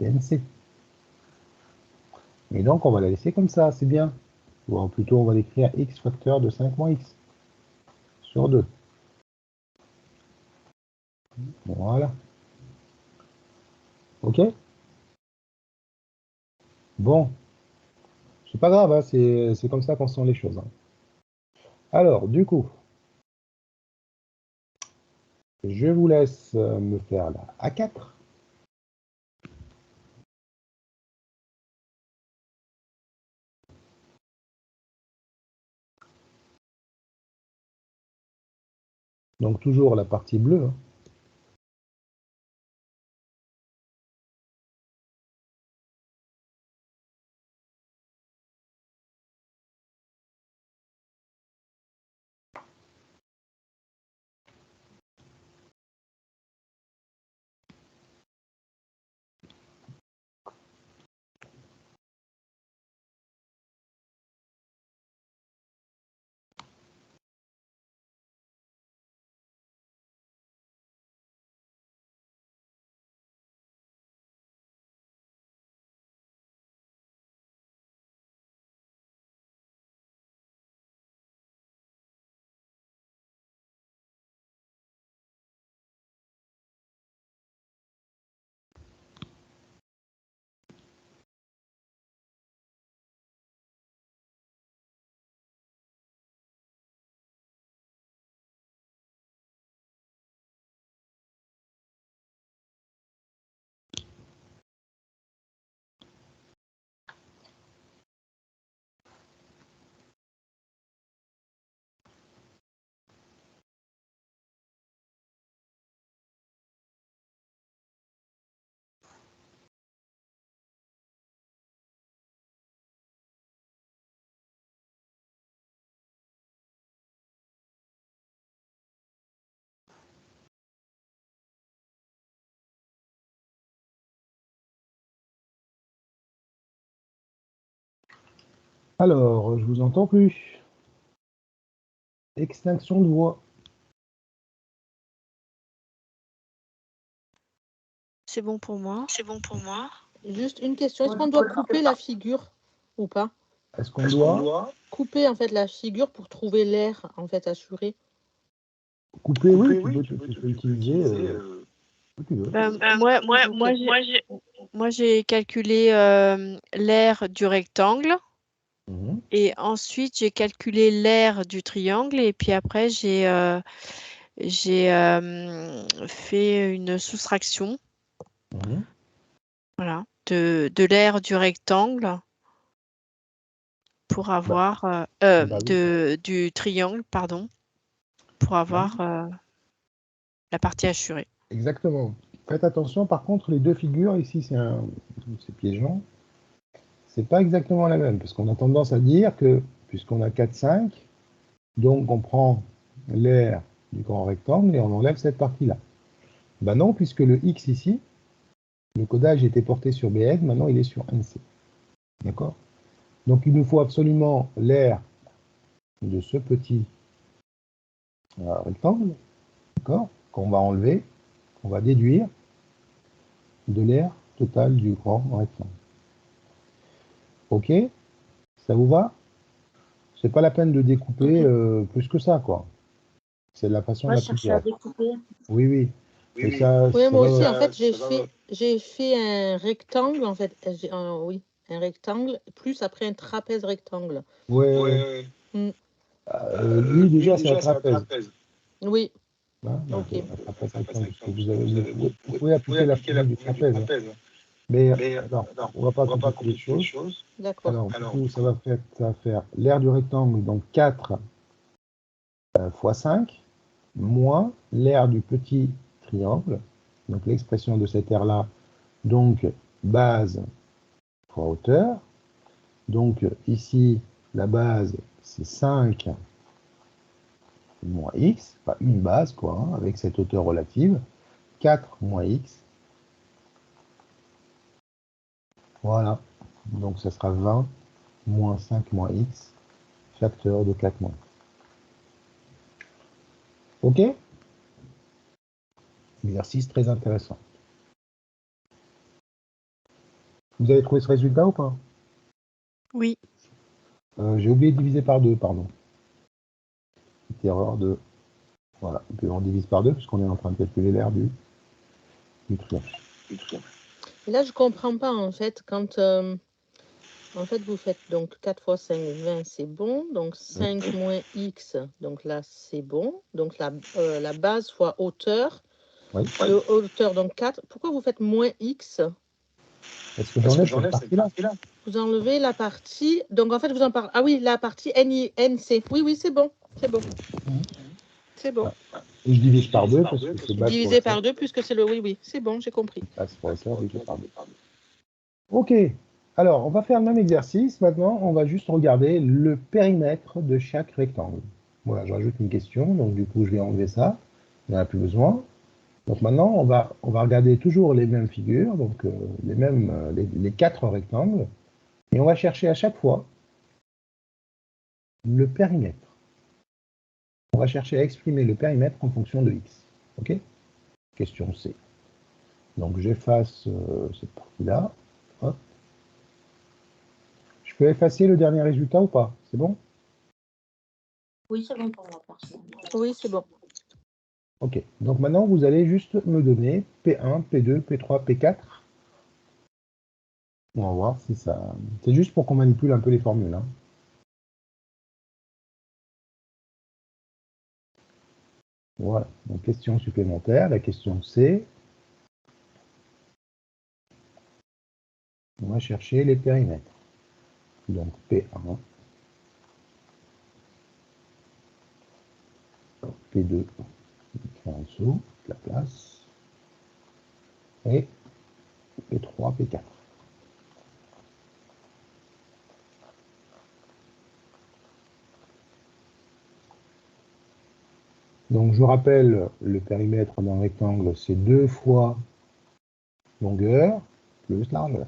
BNC. Et donc, on va la laisser comme ça, c'est bien. Ou plutôt, on va l'écrire X facteur de 5 moins X. Sur 2. Voilà. OK? Bon. C'est pas grave, hein, c'est comme ça qu'on sent les choses. Hein. Alors, du coup, je vous laisse me faire la A4. Donc, toujours la partie bleue. Hein. Alors, je vous entends plus. Extinction de voix. C'est bon pour moi. C'est bon pour moi. Juste une question, est-ce qu'on doit couper la figure ou pas? Est-ce qu'on doit couper en fait la figure pour trouver l'air en fait assuré? couper? Oui, tu peux utiliser. Tu veux. Moi, j'ai calculé l'aire du rectangle. Et ensuite, j'ai calculé l'aire du triangle. Et puis après, j'ai fait une soustraction. Voilà, de l'aire du rectangle pour avoir du triangle, pardon, pour avoir la partie assurée. Exactement. Faites attention, par contre, les deux figures, ici, c'est piégeant. C'est pas exactement la même, parce qu'on a tendance à dire que, puisqu'on a 4, 5, donc on prend l'aire du grand rectangle et on enlève cette partie-là. Ben non, puisque le X ici, le codage était porté sur BN, maintenant il est sur NC. D'accord? Donc il nous faut absolument l'aire de ce petit rectangle, d'accord, qu'on va enlever, qu'on va déduire de l'aire totale du grand rectangle. Ok? Ça vous va? C'est pas la peine de découper plus que ça, quoi. C'est la façon la plus à découper. Oui, oui. Oui, moi aussi, en fait, j'ai fait un rectangle, en fait. Oui, un rectangle, plus après un trapèze rectangle. Ouais. Lui, déjà, c'est un trapèze. Oui. Hein, donc, un trapèze rectangle, parce que vous pouvez appliquer la formule du trapèze. Hein. Mais non, on ne va pas compliquer les choses. D'accord. Alors, du coup, ça va faire l'aire du rectangle, donc 4 fois 5, moins l'aire du petit triangle, donc l'expression de cette aire-là, donc base fois hauteur. Donc ici, la base, c'est 5 moins x, pas une base, quoi, hein, avec cette hauteur relative. 4 moins x. Voilà. Donc ça sera 20 moins 5 moins x, facteur de 4 moins. OK? Exercice très intéressant. Vous avez trouvé ce résultat ou pas? Oui. J'ai oublié de diviser par 2, pardon. Petite erreur de... Voilà, et puis on divise par 2 puisqu'on est en train de calculer l'air du triangle. Là, je ne comprends pas, en fait, quand en fait, vous faites donc 4 fois 5, 20, c'est bon. Donc 5 moins x, donc là, c'est bon. Donc la base fois hauteur. Oui. Hauteur, donc 4. Pourquoi vous faites moins x? Parce que j'enlève cette partie-là. Vous enlevez la partie... Donc, en fait, vous en parlez... Ah oui, la partie NC. Oui, oui, c'est bon. C'est bon. C'est bon. Et je divise par 2 parce que c'est base. Divisé par 2 puisque c'est le... Oui, oui, c'est bon, j'ai compris. Base fois hauteur divisé par 2. OK. Alors, on va faire le même exercice. Maintenant, on va juste regarder le périmètre de chaque rectangle. Voilà, je rajoute une question. Donc, du coup, je vais enlever ça. Il n'y en a plus besoin. Donc, maintenant, on va regarder toujours les mêmes figures. Donc, les 4 rectangles. Et on va chercher à chaque fois le périmètre. On va chercher à exprimer le périmètre en fonction de x. OK? Question C. Donc, j'efface cette partie-là. Hop. Je peux effacer le dernier résultat ou pas? C'est bon? Oui, c'est bon pour moi, personnellement. Oui, c'est bon. OK. Donc maintenant, vous allez juste me donner P1, P2, P3, P4. On va voir si ça... C'est juste pour qu'on manipule un peu les formules. Hein. Voilà. Donc, question supplémentaire. La question C. On va chercher les périmètres. Donc, P1. P2. En dessous, la place. Et P3, P4. Donc, je rappelle, le périmètre d'un rectangle, c'est 2 fois longueur plus largeur.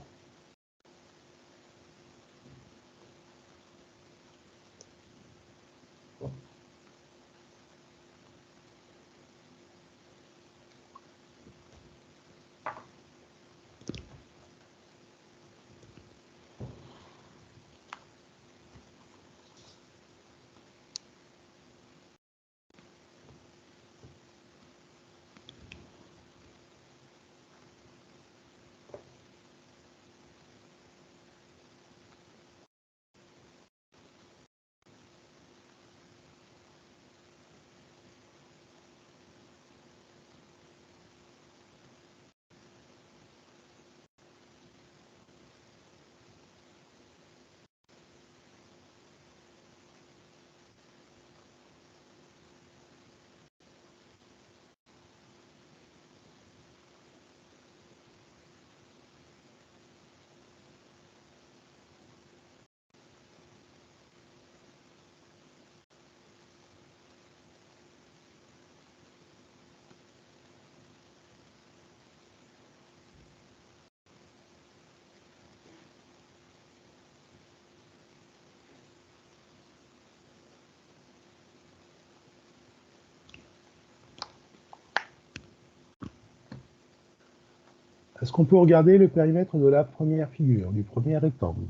Est-ce qu'on peut regarder le périmètre de la première figure, du premier rectangle?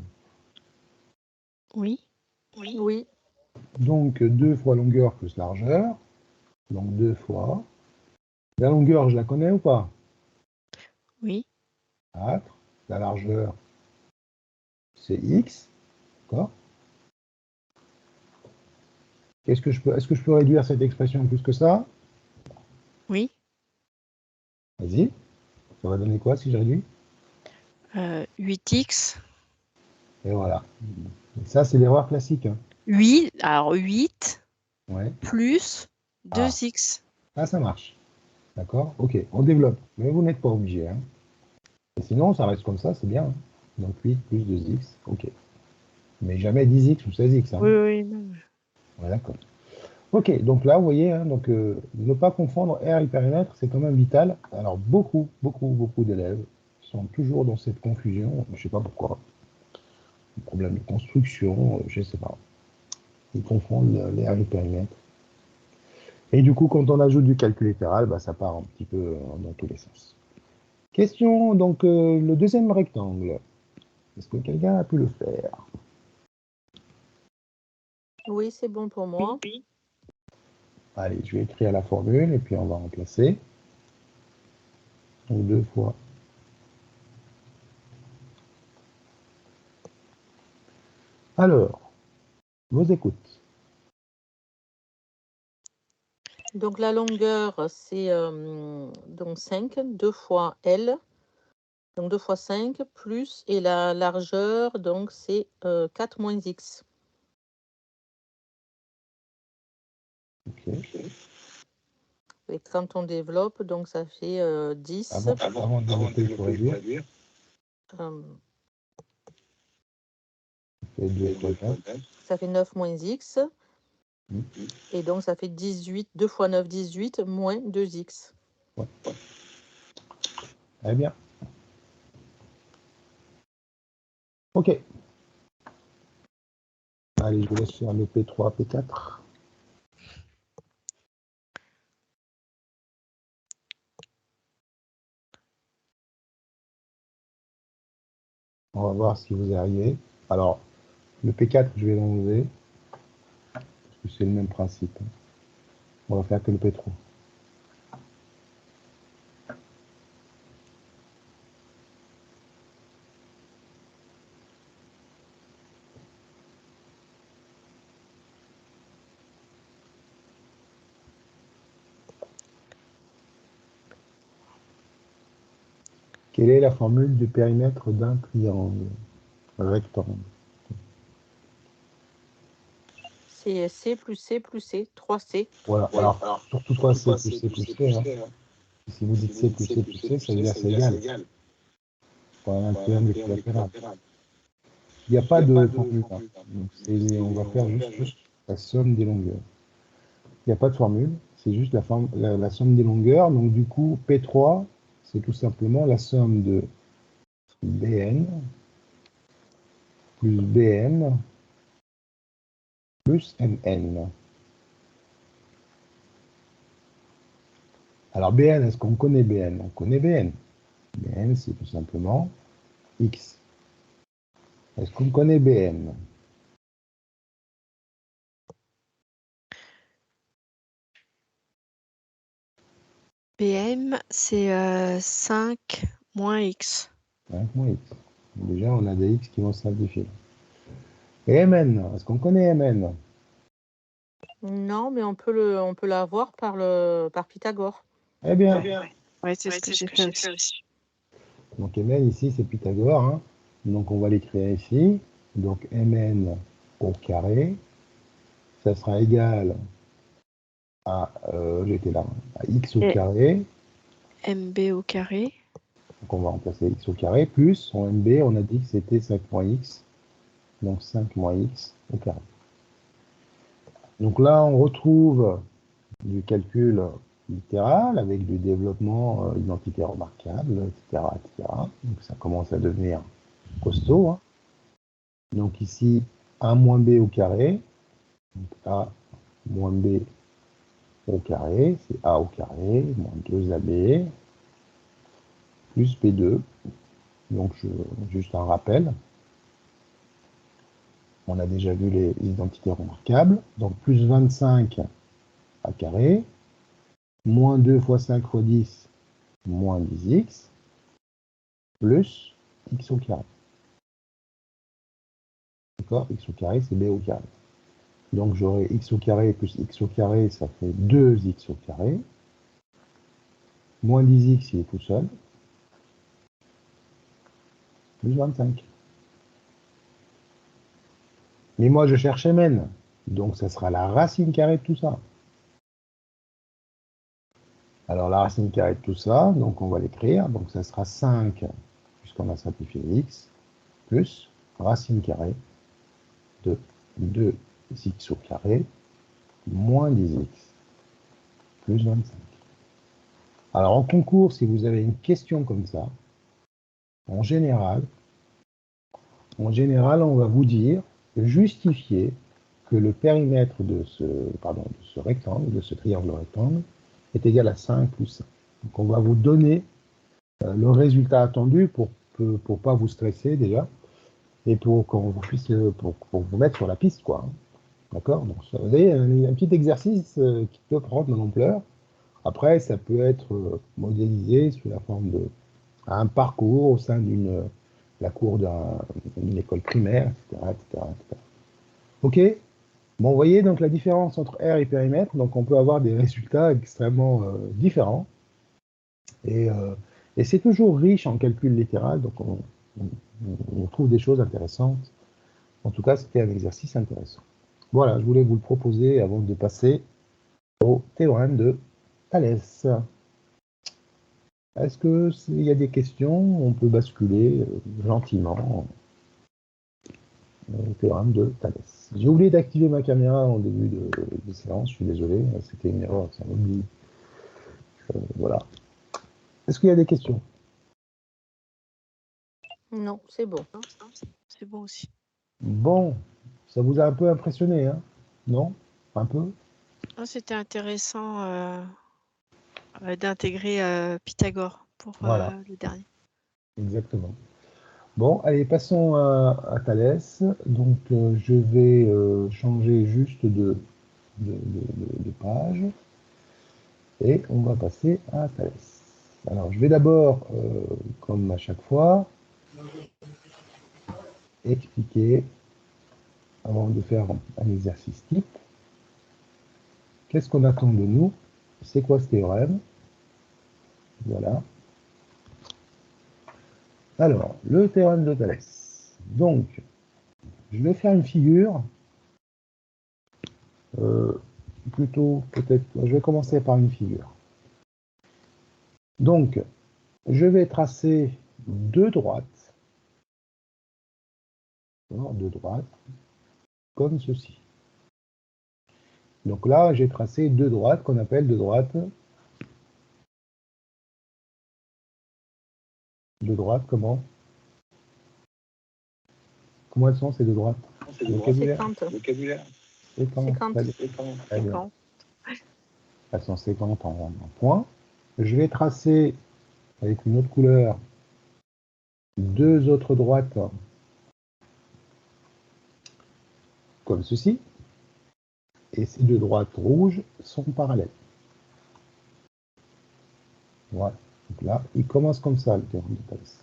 Oui. Oui. Donc 2 fois longueur plus largeur. Donc 2 fois. La longueur, je la connais ou pas? Oui. 4. La largeur, c'est x. D'accord? Est-ce que je peux réduire cette expression plus que ça? Oui. Vas-y. Ça va donner quoi si je réduis? 8x. Et voilà. Et ça, c'est l'erreur classique. Hein. 8, alors 8 Ouais. plus 2x. Ah, ça marche. D'accord? Ok, on développe. Mais vous n'êtes pas obligé. Hein. Et sinon, ça reste comme ça, c'est bien. Hein. Donc 8 plus 2x, ok. Mais jamais 10x ou 16x. Hein. Oui, non. Ouais, d'accord. Ok, donc là, vous voyez, hein, donc, ne pas confondre R et périmètre, c'est quand même vital. Alors, beaucoup d'élèves sont toujours dans cette confusion, je ne sais pas pourquoi. Un problème de construction, je ne sais pas. Ils confondent les R et le périmètre. Et du coup, quand on ajoute du calcul littéral, bah, ça part un petit peu dans tous les sens. Question, donc, le deuxième rectangle. Est-ce que quelqu'un a pu le faire? Oui, c'est bon pour moi. Allez, je vais écrire la formule et puis on va remplacer. Donc 2 fois. Alors, vos écoutes. Donc la longueur, c'est donc 5, 2 fois L. Donc 2 fois 5 plus, et la largeur, donc c'est 4 moins X. Ok. Et quand on développe, donc ça fait 10. Avant de développer, il faut réduire. Ça fait 9 moins X. Et donc ça fait 18, 2 fois 9, 18, moins 2X. Ouais. Très bien. Ok. Allez, je vous laisse faire le P3, P4. On va voir si vous y arrivez. Alors, le P4, je vais l'enlever. Parce que c'est le même principe. On va faire que le P3. Quelle est la formule du périmètre d'un triangle rectangle? C'est C plus C plus C, 3C. Voilà, alors surtout pas C plus C plus C. Hein. Si vous dites C plus C plus C, ça veut dire c'est égal. Pour un triangle équilatéral. Il n'y a pas de formule. Hein. Donc on va faire juste la somme des longueurs. Il n'y a pas de formule, c'est juste la somme des longueurs. Donc du coup, P3, c'est tout simplement la somme de BN plus BN plus MN. Alors BN, est-ce qu'on connaît BN? On connaît BN. BN, c'est tout simplement X. Est-ce qu'on connaît BN? BM, c'est 5 moins X. 5 moins X. Déjà, on a des X qui vont se simplifier. Et MN, est-ce qu'on connaît MN? Non, mais on peut l'avoir par Pythagore. Eh bien. Oui, c'est ce que j'ai fait aussi. Donc MN ici, c'est Pythagore. Hein. Donc on va l'écrire ici. Donc MN au carré, ça sera égal à, j'étais là, à X au carré. MB au carré. Donc on va remplacer X au carré, plus son MB, on a dit que c'était 5 moins X. Donc 5 moins X au carré. Donc là, on retrouve du calcul littéral avec du développement identité remarquable, etc., etc. Donc ça commence à devenir costaud. Hein. Donc ici, A moins B au carré. Donc A moins B au carré, c'est A au carré, moins 2AB, plus B2. Donc juste un rappel. On a déjà vu les identités remarquables. Donc plus 25 A carré, moins 2 fois 5 fois 10, moins 10x, plus x au carré. D'accord? X au carré, c'est b au carré. Donc j'aurai x au carré plus x au carré, ça fait 2x au carré. Moins 10x, il est tout seul. Plus 25. Mais moi, je cherche mn. Donc ça sera la racine carrée de tout ça. Alors la racine carrée de tout ça, donc on va l'écrire. Donc ça sera 5, puisqu'on a simplifié x, plus racine carrée de 2x au carré moins 10x plus 25. Alors en concours, si vous avez une question comme ça, en général, on va vous dire, justifier que le périmètre de ce rectangle, de ce triangle rectangle, est égal à 5 plus 5. Donc on va vous donner le résultat attendu pour pas vous stresser déjà, et pour qu'on puisse pour vous mettre sur la piste, quoi. D'accord? Donc vous avez un petit exercice qui peut prendre de l'ampleur. Après, ça peut être modélisé sous la forme d'un parcours au sein la cour d'une école primaire, etc., etc., etc. OK? Bon, vous voyez donc la différence entre R et périmètre. Donc, on peut avoir des résultats extrêmement différents. Et c'est toujours riche en calcul littéral. Donc, on trouve des choses intéressantes. En tout cas, c'était un exercice intéressant. Voilà, je voulais vous le proposer avant de passer au théorème de Thalès. Est-ce qu'il y a des questions? On peut basculer gentiment au théorème de Thalès. J'ai oublié d'activer ma caméra en début de séance, je suis désolé, c'était une erreur, c'est un oubli. Voilà. Est-ce qu'il y a des questions? Non, c'est bon. C'est bon aussi. Bon, ça vous a un peu impressionné, hein? Non? Un peu? C'était intéressant d'intégrer Pythagore pour Voilà, le dernier. exactement. Bon, allez, passons à Thalès. Donc, je vais changer juste de page. Et on va passer à Thalès. Alors, je vais d'abord, comme à chaque fois, expliquer, avant de faire un exercice type, qu'est-ce qu'on attend de nous, c'est quoi ce théorème. Voilà. Alors, le théorème de Thalès. Donc, je vais faire une figure, plutôt, peut-être, je vais commencer par une figure. Donc, je vais tracer deux droites, comme ceci. Donc là, j'ai tracé deux droites qu'on appelle deux droites. Deux droites, comment? Comment elles sont ces deux droites? Vocabulaire. Séquentes. Elles sont séquentes en points. Je vais tracer avec une autre couleur deux autres droites comme ceci. Et ces deux droites rouges sont parallèles. Voilà. Donc là, il commence comme ça le théorème de Thalès.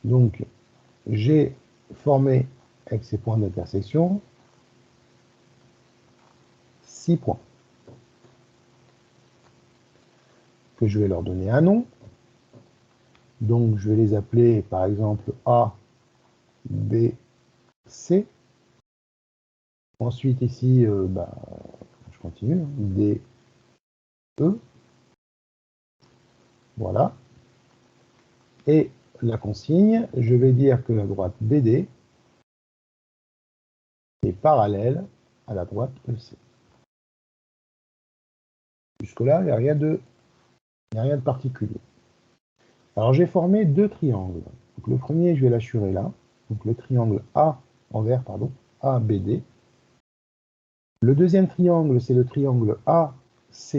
Donc, j'ai formé avec ces points d'intersection 6 points que je vais leur donner un nom. Donc, je vais les appeler, par exemple, A, B, C. Ensuite, ici, je continue, D, E. Voilà. Et la consigne, je vais dire que la droite BD est parallèle à la droite EC. Jusque-là, il n'y a rien de particulier. Alors, j'ai formé deux triangles. Donc, le premier, je vais l'assurer là. Donc, le triangle A, en vert, pardon, ABD. Le deuxième triangle, c'est le triangle ACE.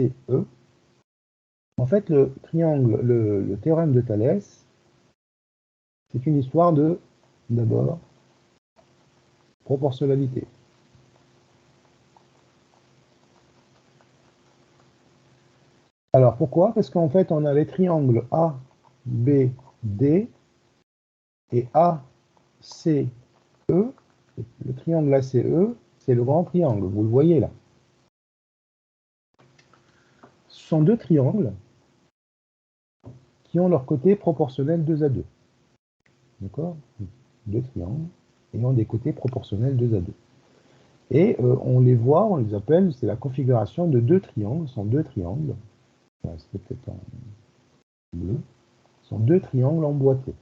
En fait, le théorème de Thalès, c'est une histoire d'abord, proportionnalité. Alors, pourquoi? Parce qu'en fait, on a les triangles ABD et ACE. Le triangle ACE, c'est le grand triangle, vous le voyez là. Ce sont deux triangles qui ont leur côté proportionnel 2 à 2. D'accord? Deux triangles ayant des côtés proportionnels 2 à 2. Et on les voit, on les appelle, c'est la configuration de deux triangles, ce sont deux triangles. C'est peut-être en bleu. Ce sont deux triangles emboîtés.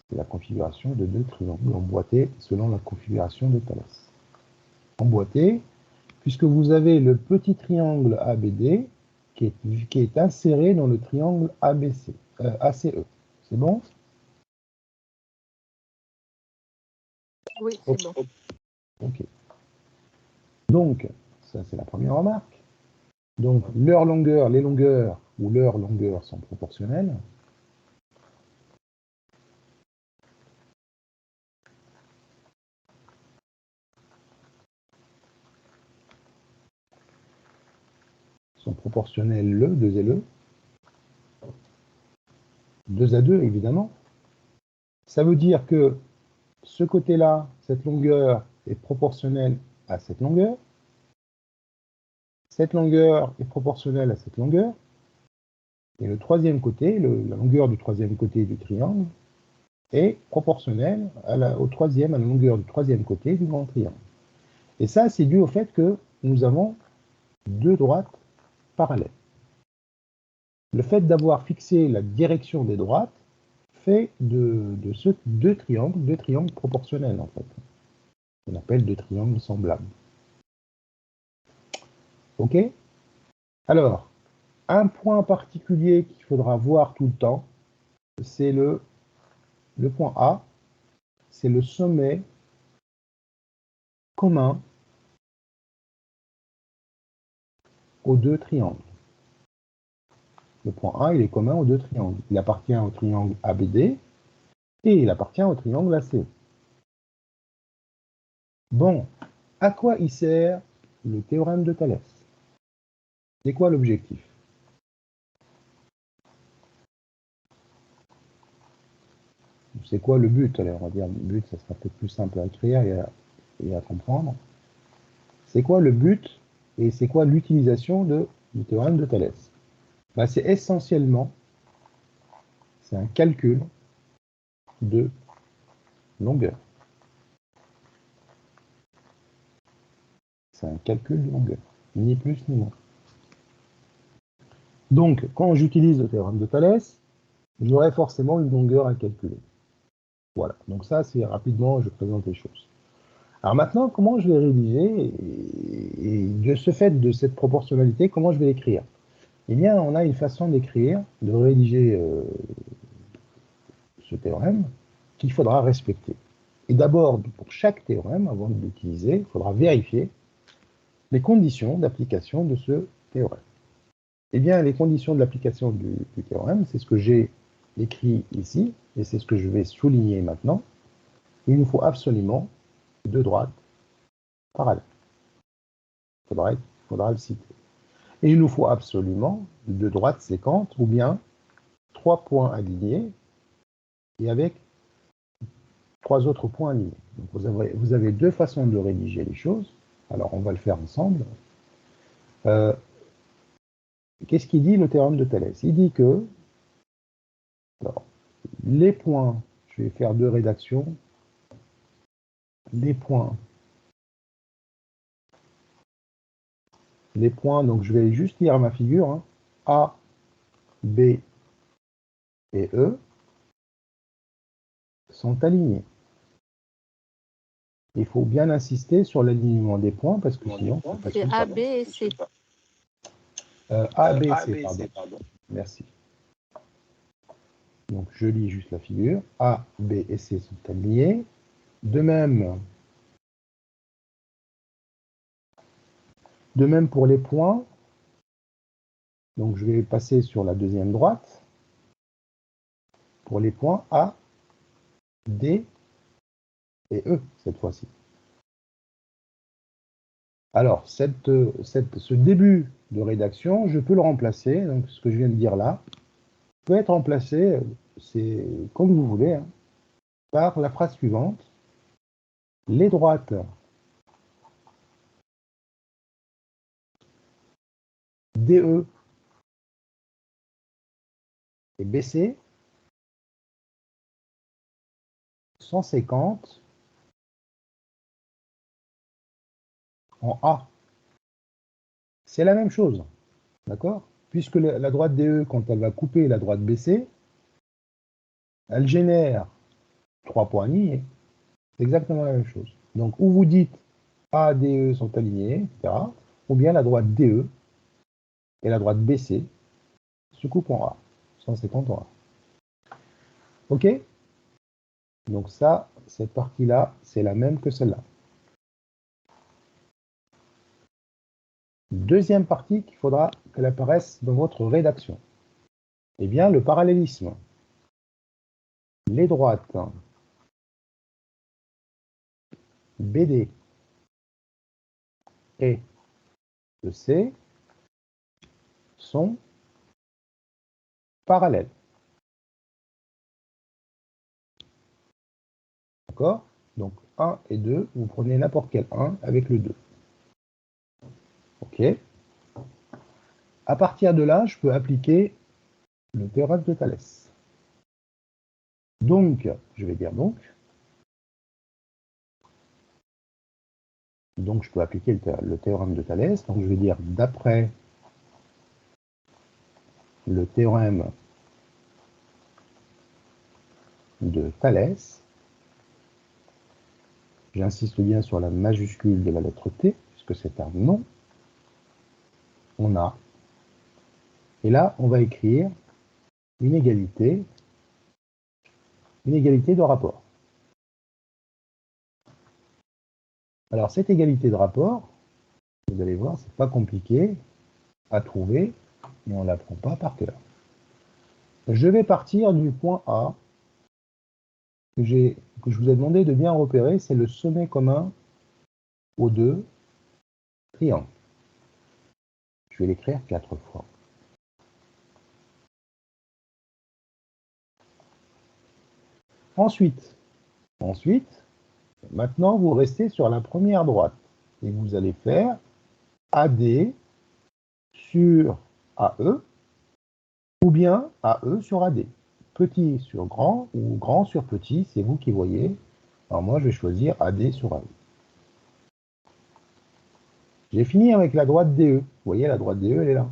C'est la configuration de deux triangles emboîtés selon la configuration de Thalès. Emboîté, puisque vous avez le petit triangle ABD qui est inséré dans le triangle ACE. C'est bon? Oui, c'est bon. Ok. Donc, ça c'est la première remarque. Donc, leurs longueurs, les longueurs ou leurs longueurs sont proportionnelles. Sont proportionnelles le, 2 et le. 2 à 2, évidemment. Ça veut dire que ce côté-là, cette longueur est proportionnelle à cette longueur. Cette longueur est proportionnelle à cette longueur. Et le troisième côté, la longueur du troisième côté du triangle, est proportionnelle à la longueur du troisième côté du grand triangle. Et ça, c'est dû au fait que nous avons deux droites parallèles. Le fait d'avoir fixé la direction des droites fait de ce deux triangles proportionnels, en fait. On appelle deux triangles semblables. OK? Alors, un point particulier qu'il faudra voir tout le temps, c'est le point A, c'est le sommet commun aux deux triangles. Le point A, il est commun aux deux triangles. Il appartient au triangle ABD et il appartient au triangle ACE. Bon, à quoi il sert le théorème de Thalès? C'est quoi l'objectif? C'est quoi le but? Alors, on va dire le but, ça sera peut-être plus simple à écrire et à comprendre. C'est quoi le but et c'est quoi l'utilisation du théorème de Thalès? Ben, c'est essentiellement, c'est un calcul de longueur. C'est un calcul de longueur, ni plus ni moins. Donc, quand j'utilise le théorème de Thalès, j'aurai forcément une longueur à calculer. Voilà, donc ça, c'est rapidement, je présente les choses. Alors maintenant, comment je vais rédiger et de ce fait de cette proportionnalité, comment je vais l'écrire? Eh bien, on a une façon d'écrire, de rédiger ce théorème qu'il faudra respecter. Et d'abord, pour chaque théorème, avant de l'utiliser, il faudra vérifier les conditions d'application de ce théorème. Eh bien, les conditions de l'application du théorème, c'est ce que j'ai écrit ici, et c'est ce que je vais souligner maintenant. Il nous faut absolument deux droites parallèles. Il faudra le citer. Et il nous faut absolument deux droites séquentes, ou bien trois points alignés, et avec trois autres points alignés. Donc vous avez deux façons de rédiger les choses. Alors, on va le faire ensemble. Qu'est-ce qu'il dit le théorème de Thalès? Il dit que alors, les points, je vais faire deux rédactions, les points, donc je vais juste lire ma figure, hein, A, B et E sont alignés. Il faut bien insister sur l'alignement des points parce que sinon... C'est A, B et C. A, B, C, pardon. Merci. Donc je lis juste la figure. A, B et C sont alignés. De même pour les points. Donc je vais passer sur la deuxième droite. Pour les points A, D et E cette fois-ci. Alors, ce début de rédaction, je peux le remplacer, donc ce que je viens de dire là, peut être remplacé, c'est comme vous voulez, hein, par la phrase suivante. Les droites DE et BC sont séquentes en A. C'est la même chose, d'accord? Puisque la droite DE, quand elle va couper la droite BC, elle génère 3 points alignés. C'est exactement la même chose. Donc, ou vous dites A, D, E sont alignés, etc. Ou bien la droite DE et la droite BC se coupent en A. 150 en A. OK? Donc ça, cette partie-là, c'est la même que celle-là. Deuxième partie qu'il faudra qu'elle apparaisse dans votre rédaction. Eh bien, le parallélisme. Les droites BD et EC sont parallèles. D'accord? Donc 1 et 2, vous prenez n'importe quel 1 avec le 2. OK? À partir de là, je peux appliquer le théorème de Thalès. Donc, je vais dire donc. Donc, je peux appliquer le théorème de Thalès. Donc, je vais dire d'après le théorème de Thalès, j'insiste bien sur la majuscule de la lettre T, puisque c'est un nom, on a, et là, on va écrire une égalité de rapport. Alors, cette égalité de rapport, vous allez voir, c'est pas compliqué à trouver, et on ne l'apprend pas par cœur. Je vais partir du point A, que je vous ai demandé de bien repérer, c'est le sommet commun aux deux triangles. Je vais l'écrire 4 fois. Ensuite, maintenant, vous restez sur la première droite et vous allez faire AD sur AE ou bien AE sur AD. Petit sur grand ou grand sur petit, c'est vous qui voyez. Alors moi, je vais choisir AD sur AE. J'ai fini avec la droite DE. Vous voyez, la droite DE, elle est là.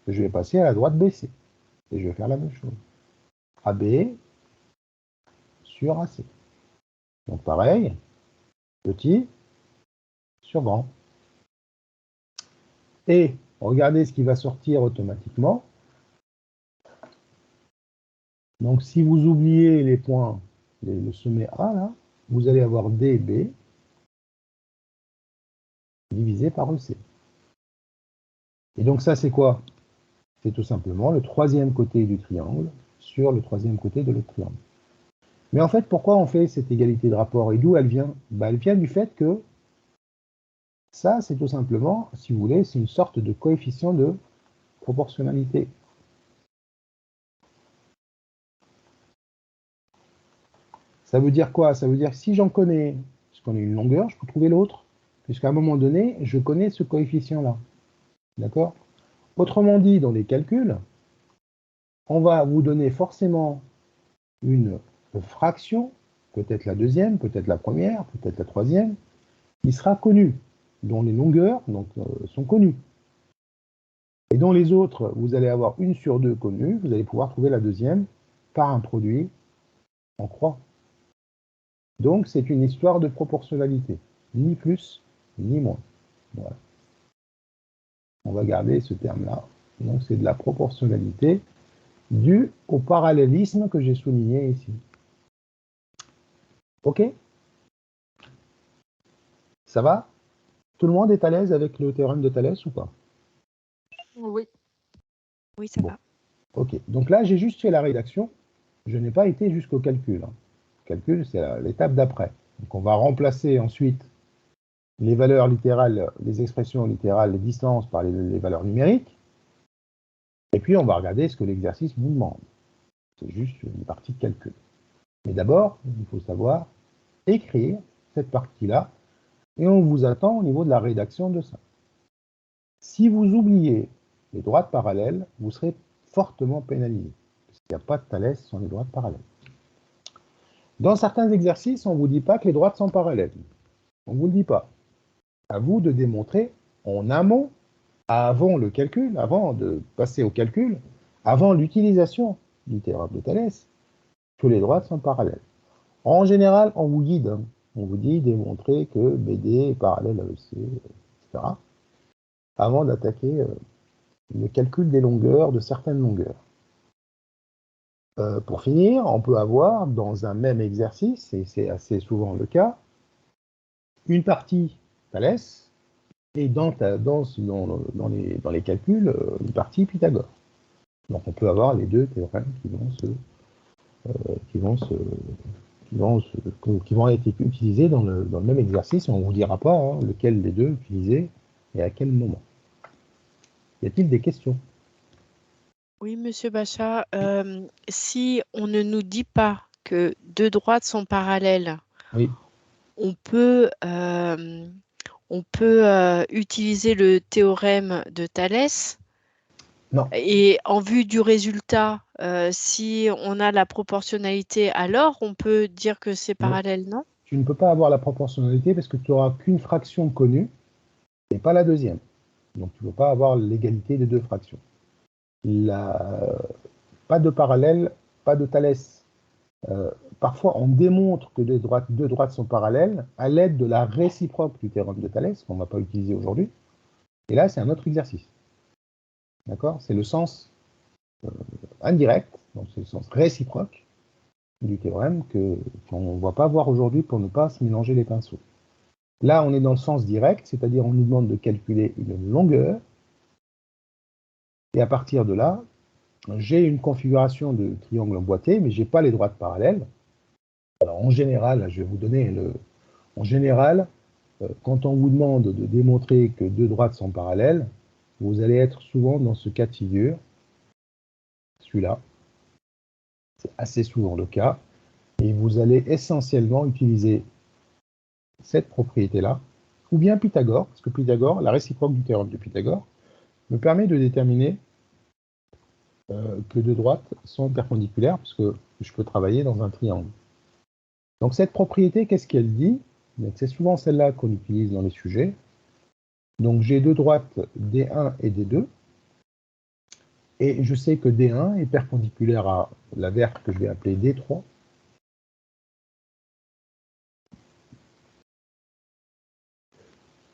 Je vais passer à la droite BC. Et je vais faire la même chose. AB sur AC. Donc pareil, petit sur grand. Et regardez ce qui va sortir automatiquement. Donc si vous oubliez les points, le sommet A, là, vous allez avoir D et B divisé par EC. Et donc ça, c'est quoi? C'est tout simplement le troisième côté du triangle sur le troisième côté de l'autre triangle. Mais en fait, pourquoi on fait cette égalité de rapport et d'où elle vient? Elle vient du fait que ça, c'est tout simplement, si vous voulez, c'est une sorte de coefficient de proportionnalité. Ça veut dire quoi? Ça veut dire que si j'en connais, je connais une longueur, je peux trouver l'autre, puisqu'à un moment donné, je connais ce coefficient-là. D'accord? Autrement dit, dans les calculs, on va vous donner forcément une fraction, peut-être la deuxième, peut-être la première, peut-être la troisième, qui sera connue, dont les longueurs sont connues. Et dont les autres, vous allez avoir 1 sur 2 connues, vous allez pouvoir trouver la deuxième par un produit en croix. Donc c'est une histoire de proportionnalité, ni plus, ni moins. Voilà. On va garder ce terme-là. Donc c'est de la proportionnalité due au parallélisme que j'ai souligné ici. OK? Ça va? Tout le monde est à l'aise avec le théorème de Thalès ou pas? Oui. Oui, ça va. OK. Donc là, j'ai juste fait la rédaction. Je n'ai pas été jusqu'au calcul. Le calcul, c'est l'étape d'après. Donc on va remplacer ensuite les valeurs littérales, les expressions littérales, les distances par les valeurs numériques. Et puis on va regarder ce que l'exercice nous demande. C'est juste une partie de calcul. Mais d'abord, il faut savoir écrire cette partie-là et on vous attend au niveau de la rédaction de ça. Si vous oubliez les droites parallèles, vous serez fortement pénalisé. Parce qu'il n'y a pas de Thalès sans les droites parallèles. Dans certains exercices, on ne vous dit pas que les droites sont parallèles. On ne vous le dit pas. À vous de démontrer en amont, avant le calcul, avant de passer au calcul, avant l'utilisation du théorème de Thalès, que les droites sont parallèles. En général, on vous guide. Hein. On vous dit démontrer que BD est parallèle à EC, etc. Avant d'attaquer le calcul des longueurs, de certaines longueurs. Pour finir, on peut avoir dans un même exercice, et c'est assez souvent le cas, une partie Thalès et dans les calculs, une partie Pythagore. Donc on peut avoir les deux théorèmes qui vont être utilisés dans le même exercice, et on ne vous dira pas hein, lequel des deux utiliser et à quel moment. Y a-t-il des questions? Oui, Monsieur Bachat, si on ne nous dit pas que deux droites sont parallèles, oui. on peut utiliser le théorème de Thalès. Non. Et en vue du résultat, si on a la proportionnalité, alors on peut dire que c'est parallèle, non? Tu ne peux pas avoir la proportionnalité parce que tu n'auras qu'une fraction connue et pas la deuxième. Donc tu ne peux pas avoir l'égalité des deux fractions. Pas de parallèle, pas de Thalès. Parfois, on démontre que deux droites sont parallèles à l'aide de la réciproque du théorème de Thalès, qu'on ne va pas utiliser aujourd'hui. Et là, c'est un autre exercice. D'accord? C'est le sens indirect, donc c'est le sens réciproque du théorème qu'on ne va pas voir aujourd'hui pour ne pas se mélanger les pinceaux. Là, on est dans le sens direct, c'est-à-dire on nous demande de calculer une longueur, et à partir de là, j'ai une configuration de triangle emboîté, mais je n'ai pas les droites parallèles. Alors en général, je vais vous donner en général, quand on vous demande de démontrer que deux droites sont parallèles, vous allez être souvent dans ce cas de figure, celui-là. C'est assez souvent le cas. Et vous allez essentiellement utiliser cette propriété-là, ou bien Pythagore, parce que Pythagore, la réciproque du théorème de Pythagore, me permet de déterminer que deux droites sont perpendiculaires, parce que je peux travailler dans un triangle. Donc cette propriété, qu'est-ce qu'elle dit? C'est souvent celle-là qu'on utilise dans les sujets. Donc j'ai deux droites D1 et D2, et je sais que D1 est perpendiculaire à la verte que je vais appeler D3.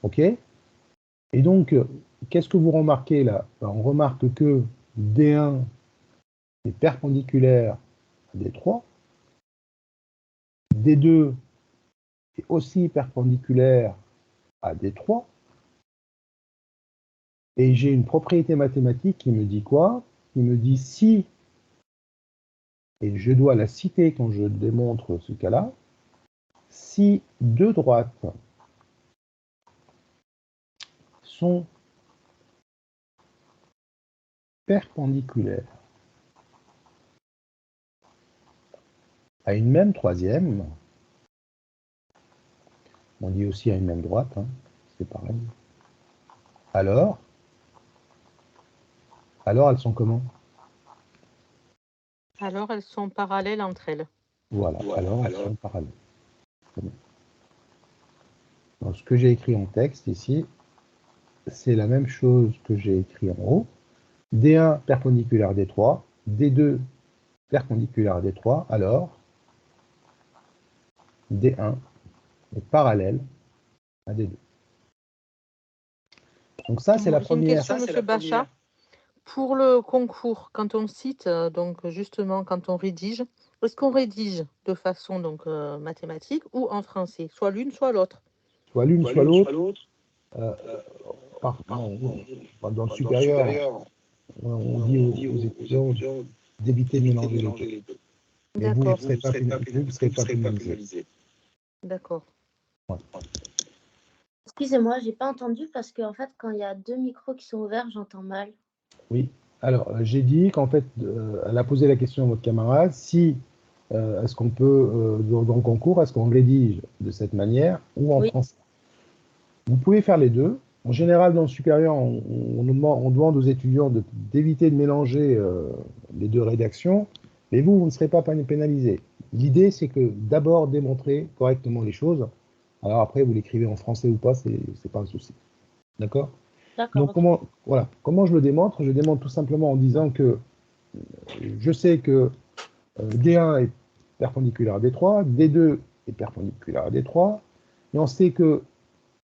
OK? Et donc, qu'est-ce que vous remarquez là? On remarque que D1 est perpendiculaire à D3, D2 est aussi perpendiculaire à D3, et j'ai une propriété mathématique qui me dit quoi? Qui me dit si, et je dois la citer quand je démontre ce cas-là, si deux droites sont perpendiculaires à une même troisième, on dit aussi à une même droite, hein, c'est pareil, alors elles sont comment? Alors elles sont parallèles entre elles. Voilà, alors elles sont parallèles. Donc, ce que j'ai écrit en texte ici, c'est la même chose que j'ai écrit en haut. D1 perpendiculaire à D3, D2 perpendiculaire à D3, alors D1 est parallèle à D2. Donc ça, c'est la première. Une question, monsieur Bachat. Pour le concours, quand on cite, donc justement, quand on rédige, est-ce qu'on rédige de façon donc mathématique ou en français? Soit l'une, soit l'autre. Soit l'une, soit l'autre. Dans le supérieur, on dit aux étudiants d'éviter de mélanger les deux. Mais vous ne serez pas pénalisé. D'accord. Ouais. Excusez-moi, j'ai pas entendu parce que en fait, quand il y a deux micros qui sont ouverts, j'entends mal. Oui. Alors, j'ai dit qu'en fait, elle a posé la question à votre camarade, si est-ce qu'on peut, dans le concours, est-ce qu'on rédige de cette manière ou en français? Vous pouvez faire les deux. En général, dans le supérieur, on demande aux étudiants d'éviter de mélanger les deux rédactions, mais vous ne serez pas pénalisé. L'idée, c'est que d'abord démontrer correctement les choses. Alors après, vous l'écrivez en français ou pas, c'est pas un souci. D'accord? Donc, comment je le démontre? Je démontre tout simplement en disant que je sais que D1 est perpendiculaire à D3, D2 est perpendiculaire à D3, et on sait que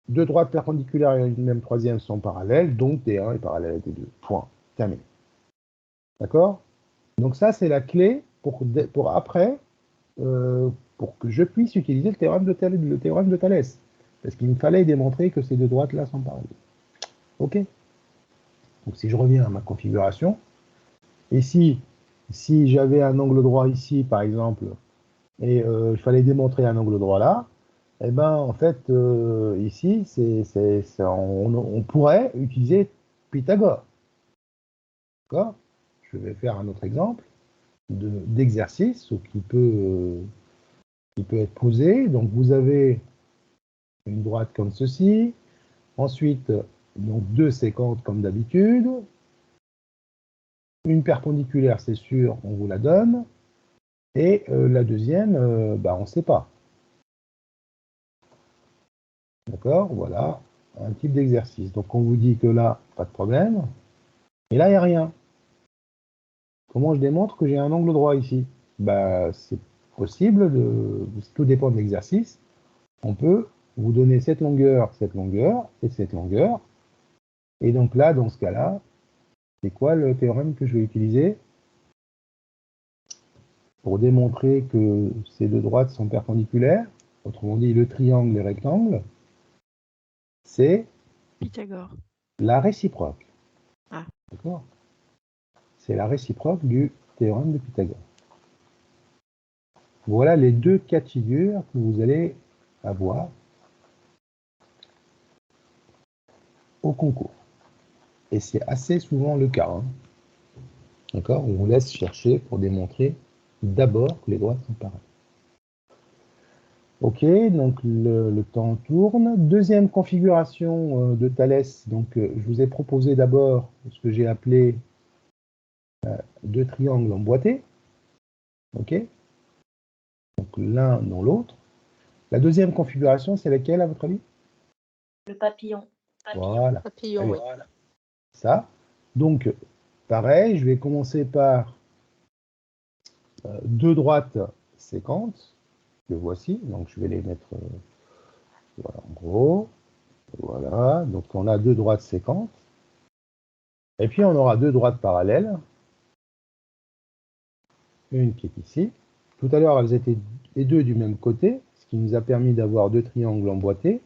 deux droites perpendiculaires et une même troisième sont parallèles, donc D1 est parallèle à D2. Point. Terminé. D'accord? Donc ça, c'est la clé pour après, pour que je puisse utiliser le théorème de Thalès. Parce qu'il me fallait démontrer que ces deux droites-là sont parallèles. OK? Donc si je reviens à ma configuration, ici, si j'avais un angle droit ici, par exemple, et il fallait démontrer un angle droit là, eh ben, en fait, ici, on pourrait utiliser Pythagore. D'accord? Je vais faire un autre exemple d'exercice qui peut être posé. Donc, vous avez une droite comme ceci. Ensuite, donc deux séquentes comme d'habitude. Une perpendiculaire, c'est sûr, on vous la donne. Et la deuxième, on ne sait pas. D'accord? Voilà, un type d'exercice. Donc, on vous dit que là, pas de problème. Et là, il n'y a rien. Comment je démontre que j'ai un angle droit ici? C'est possible, tout dépend de l'exercice. On peut vous donner cette longueur et cette longueur. Et donc là, dans ce cas-là, c'est quoi le théorème que je vais utiliser pour démontrer que ces deux droites sont perpendiculaires? Autrement dit, le triangle et rectangle, c'est Pythagore. La réciproque. Ah. D'accord? C'est la réciproque du théorème de Pythagore. Voilà les deux cas de figure que vous allez avoir au concours. Et c'est assez souvent le cas. Hein. D'accord? On vous laisse chercher pour démontrer d'abord que les droites sont pareilles. Ok, donc le temps tourne. Deuxième configuration de Thalès. Donc, je vous ai proposé d'abord ce que j'ai appelé deux triangles emboîtés. Ok? Donc, l'un dans l'autre. La deuxième configuration, c'est laquelle à votre avis? Le papillon. Voilà. Papillon, oui. Voilà. Ça. Donc, pareil, je vais commencer par deux droites séquentes, que voici. Donc, je vais les mettre voilà, en gros. Voilà. Donc, on a deux droites séquentes. Et puis, on aura deux droites parallèles. Une qui est ici. Tout à l'heure, elles étaient les deux du même côté, ce qui nous a permis d'avoir deux triangles emboîtés.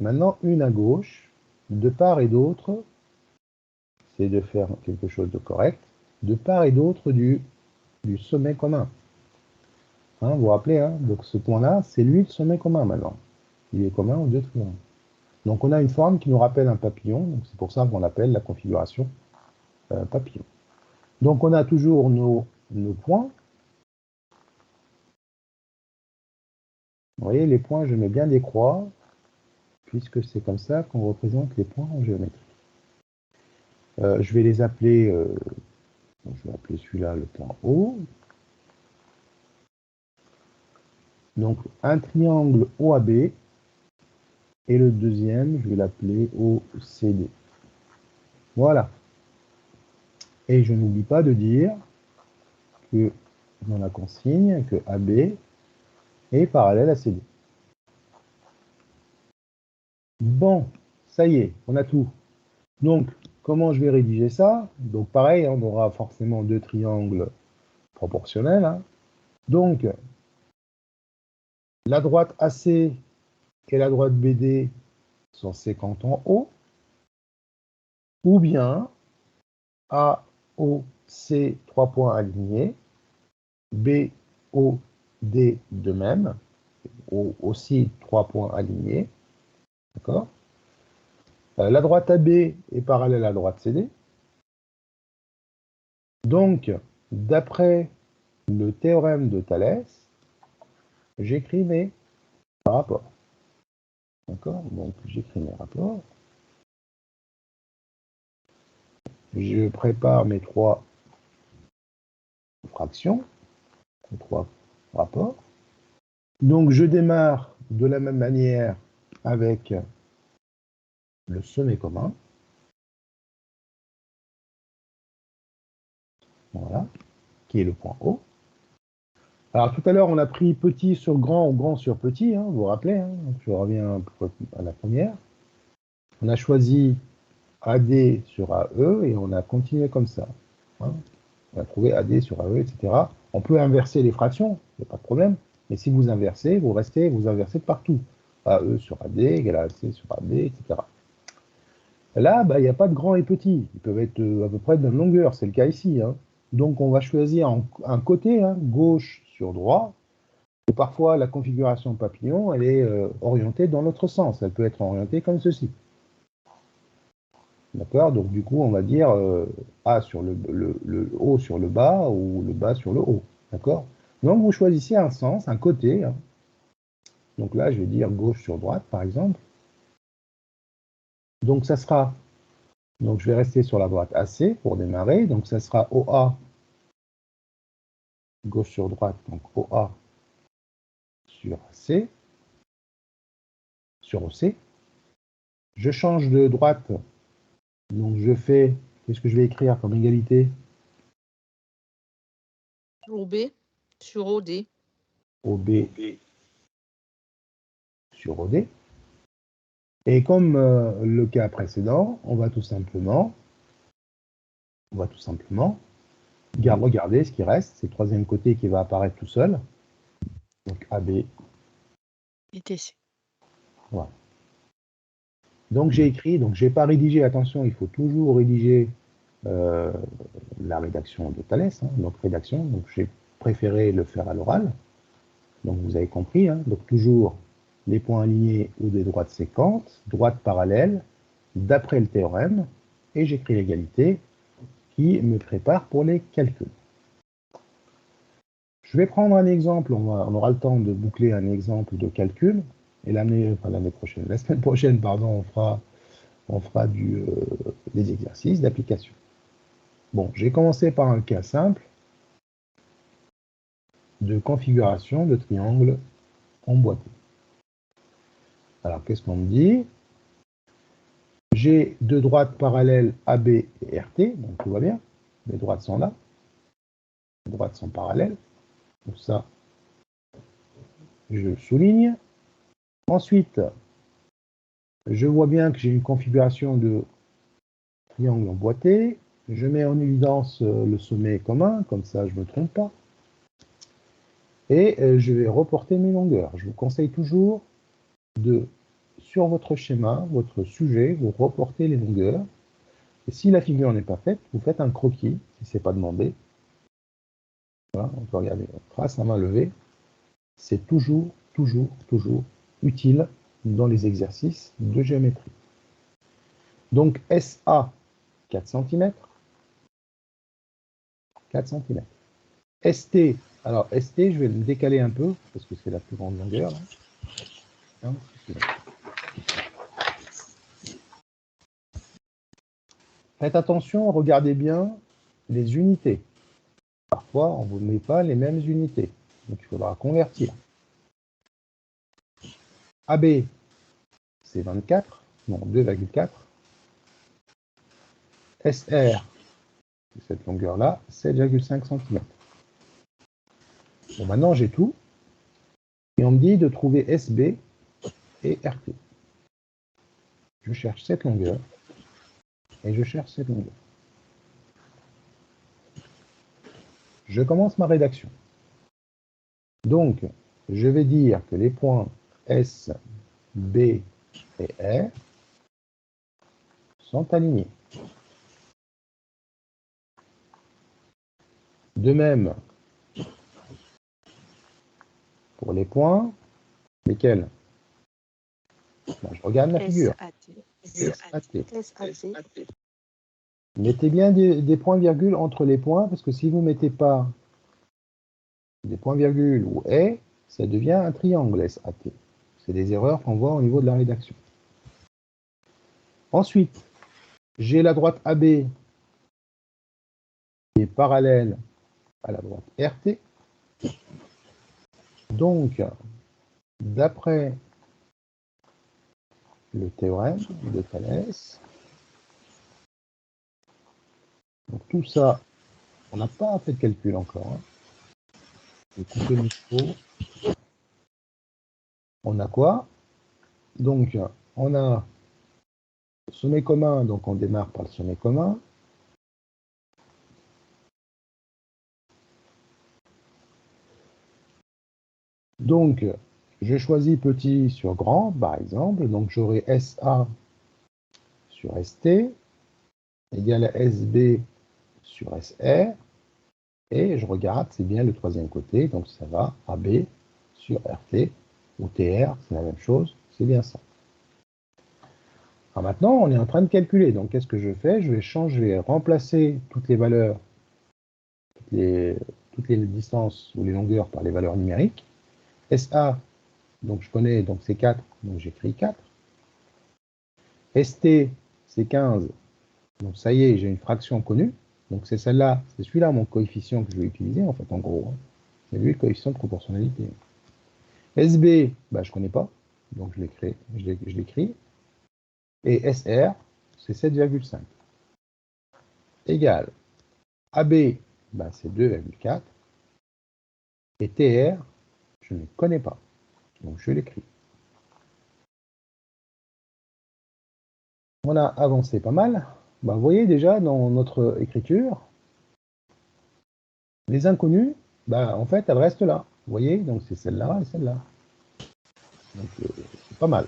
Maintenant, une à gauche, de part et d'autre, c'est de faire quelque chose de correct, de part et d'autre du sommet commun. Hein, vous vous rappelez, hein, donc ce point-là, c'est lui le sommet commun maintenant. Il est commun aux deux triangles. Donc on a une forme qui nous rappelle un papillon, donc c'est pour ça qu'on l'appelle la configuration papillon. Donc on a toujours nos points. Vous voyez, les points, je mets bien des croix, puisque c'est comme ça qu'on représente les points en géométrie. Je vais les appeler, je vais appeler celui-là le point O. Donc un triangle OAB, et le deuxième, je vais l'appeler OCD. Voilà. Et je n'oublie pas de dire que dans la consigne, que AB est parallèle à CD. Bon, ça y est, on a tout. Donc, comment je vais rédiger ça? Donc, pareil, on aura forcément deux triangles proportionnels. Hein. Donc, la droite AC et la droite BD sont séquentes en haut, ou bien AOC, 3 points alignés, BOD de même, aussi 3 points alignés, d'accord? La droite AB est parallèle à la droite CD. Donc, d'après le théorème de Thalès, j'écris mes rapports. D'accord? Donc, j'écris mes rapports. Je prépare mes trois fractions, mes trois rapports. Donc, je démarre de la même manière avec le sommet commun. Voilà, qui est le point O. Alors, tout à l'heure, on a pris petit sur grand ou grand sur petit, hein, vous vous rappelez, hein, je reviens à la première. On a choisi AD sur AE et on a continué comme ça. Hein. On a trouvé AD sur AE, etc. On peut inverser les fractions, il n'y a pas de problème. Mais si vous inversez, vous inversez de partout. AE sur AD égale AC sur AD, etc. Là, bah, il n'y a pas de grand et petit. Ils peuvent être à peu près de même longueur, c'est le cas ici. Hein. Donc, on va choisir un côté, hein, gauche sur droit. Et parfois, la configuration papillon, elle est orientée dans l'autre sens. Elle peut être orientée comme ceci. D'accord? Donc, du coup, on va dire A sur le haut sur le bas ou le bas sur le haut. D'accord? Donc, vous choisissez un sens, un côté. Hein. Donc là, je vais dire gauche sur droite, par exemple. Donc, ça sera... Donc, je vais rester sur la droite AC pour démarrer. Donc, ça sera OA, gauche sur droite. Donc, OA sur C, sur OC. Je change de droite. Donc, je fais... Qu'est-ce que je vais écrire comme égalité? OB sur OD. OB sur OD. Et comme le cas précédent, on va tout simplement regarder ce qui reste. C'est le troisième côté qui va apparaître tout seul. Donc AB. Et TC. Voilà. Donc j'ai écrit, donc j'ai pas rédigé, attention, il faut toujours rédiger la rédaction de Thalès, hein, donc rédaction, donc j'ai préféré le faire à l'oral. Donc vous avez compris, hein, donc toujours les points alignés ou des droites séquentes, droites parallèles, d'après le théorème, et j'écris l'égalité qui me prépare pour les calculs. Je vais prendre un exemple, on aura le temps de boucler un exemple de calcul, et la semaine prochaine, pardon, on fera des exercices d'application. Bon, j'ai commencé par un cas simple de configuration de triangle emboîté. Alors, qu'est-ce qu'on me dit? J'ai deux droites parallèles AB et RT, donc tout va bien. Les droites sont là. Les droites sont parallèles. Donc ça, je le souligne. Ensuite, je vois bien que j'ai une configuration de triangle emboîté. Je mets en évidence le sommet commun, comme ça je ne me trompe pas. Et je vais reporter mes longueurs. Je vous conseille toujours de, sur votre schéma, votre sujet, vous reportez les longueurs. Et si la figure n'est pas faite, vous faites un croquis, si ce n'est pas demandé. Voilà, on peut regarder, trace à main levée. C'est toujours utile dans les exercices de géométrie. Donc SA, 4 cm. 4 cm. ST, alors ST, je vais le décaler un peu, parce que c'est la plus grande longueur. Là. Faites attention, regardez bien les unités. Parfois, on ne vous met pas les mêmes unités. Donc, il faudra convertir. AB, c'est 24, non, 2,4. SR, cette longueur-là, 7,5 cm. Bon, maintenant, j'ai tout. Et on me dit de trouver SB et RT. Je cherche cette longueur. Et je cherche cette longueur. Je commence ma rédaction. Donc, je vais dire que les points S, B et R sont alignés. De même, pour les points, lesquels? Ben, je regarde la figure. SAT. Mettez bien des points-virgules entre les points, parce que si vous ne mettez pas des points-virgules ou et, ça devient un triangle SAT. C'est des erreurs qu'on voit au niveau de la rédaction. Ensuite, j'ai la droite AB qui est parallèle à la droite RT. Donc, d'après le théorème de Thalès, donc tout ça, on n'a pas fait de calcul encore. Hein. Je vais couper le micro. On a quoi? Donc, on a sommet commun, donc on démarre par le sommet commun. Donc, je choisis petit sur grand, par exemple. Donc, j'aurai SA sur ST égale à SB sur SR. Et je regarde, c'est bien le troisième côté. Donc, ça va AB sur RT ou TR, c'est la même chose. C'est bien ça. Alors maintenant, on est en train de calculer. Donc, qu'est-ce que je fais? Je vais remplacer toutes les valeurs, toutes les distances ou les longueurs par les valeurs numériques. SA, donc je connais, donc c'est 4, donc j'écris 4. ST, c'est 15, donc ça y est, j'ai une fraction connue. Donc c'est celle-là, c'est celui-là mon coefficient que je vais utiliser, en fait, en gros. C'est lui le coefficient de proportionnalité. SB, bah, je ne connais pas, donc je l'écris. Et SR, c'est 7,5. Égal. AB, bah, c'est 2,4. Et TR, je ne connais pas, donc je l'écris. On a avancé pas mal. Bah, vous voyez déjà dans notre écriture, les inconnues, bah, en fait, elles restent là. Vous voyez, donc c'est celle-là et celle-là. Donc c'est pas mal.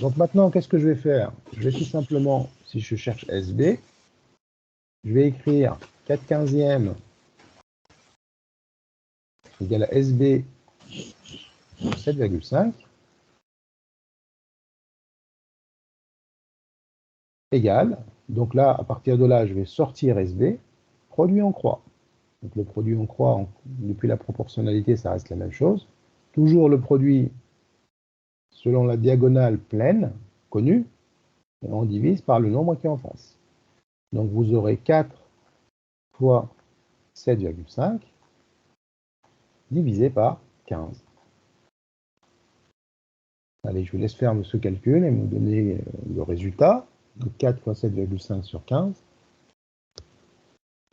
Donc maintenant, qu'est-ce que je vais faire? Je vais tout simplement, si je cherche SB, je vais écrire 4/15 égale à SB 7,5 égale, donc là, à partir de là, je vais sortir SB, produit en croix. Donc le produit en croix, depuis la proportionnalité, ça reste la même chose. Toujours le produit selon la diagonale pleine, connue, et on divise par le nombre qui est en face. Donc vous aurez 4 fois 7,5 divisé par 15. Allez, je vous laisse faire ce calcul et me donner le résultat. Donc 4 fois 7,5 sur 15.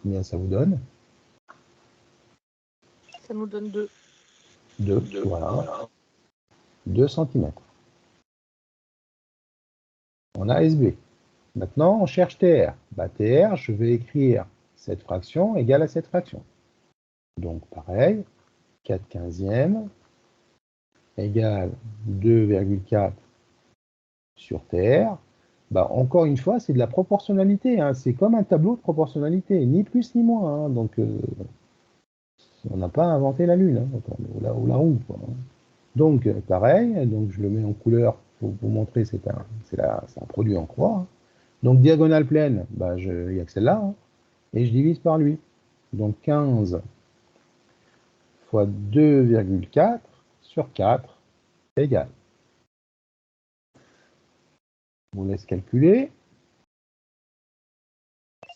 Combien ça vous donne? Ça nous donne 2. 2, voilà. 2 cm. On a SB. Maintenant, on cherche TR. Bah, TR, je vais écrire cette fraction égale à cette fraction. Donc, pareil, 4/15 égale 2,4 sur TR. Bah, encore une fois, c'est de la proportionnalité. Hein. C'est comme un tableau de proportionnalité, ni plus ni moins. Hein. Donc, on n'a pas inventé la lune, hein, ou la roue. Quoi. Donc, pareil, donc je le mets en couleur pour vous montrer, c'est un produit en croix. Hein. Donc, diagonale pleine, bah, il n'y a que celle-là. Hein, et je divise par lui. Donc, 15 fois 2,4 sur 4 égale. Je vous laisse calculer.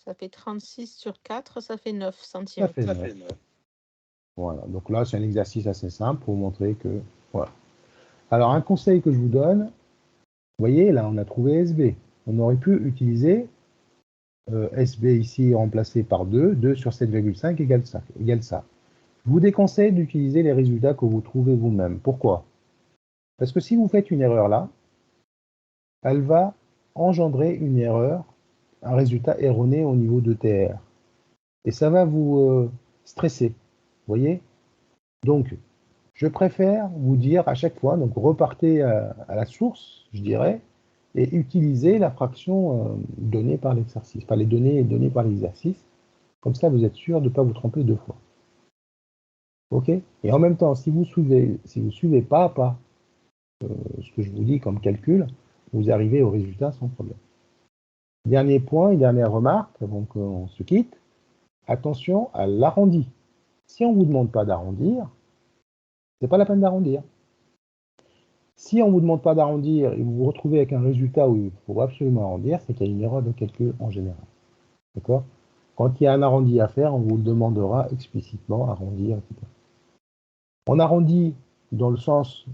Ça fait 36 sur 4, ça fait 9 cm. Ça fait 9. Voilà, donc là, c'est un exercice assez simple pour vous montrer que... Voilà. Alors, un conseil que je vous donne, vous voyez, là, on a trouvé SB. On aurait pu utiliser SB ici remplacé par 2. 2 sur 7,5 égale ça. Je vous déconseille d'utiliser les résultats que vous trouvez vous-même. Pourquoi? Parce que si vous faites une erreur là, elle va engendrer une erreur, un résultat erroné au niveau de TR. Et ça va vous stresser. Vous voyez? Donc, je préfère vous dire à chaque fois, donc repartez à la source, je dirais, et utilisez la fraction donnée par l'exercice, enfin les données données par l'exercice. Comme ça, vous êtes sûr de ne pas vous tromper 2 fois. OK? Et en même temps, si vous suivez pas à pas ce que je vous dis comme calcul, vous arrivez au résultat sans problème. Dernier point et dernière remarque, avant qu'on se quitte, attention à l'arrondi. Si on ne vous demande pas d'arrondir, c'est pas la peine d'arrondir. Si on ne vous demande pas d'arrondir et vous vous retrouvez avec un résultat où il faut absolument arrondir, c'est qu'il y a une erreur de calcul en général. D'accord? Quand il y a un arrondi à faire, on vous le demandera explicitement, arrondir, etc. On arrondit dans le sens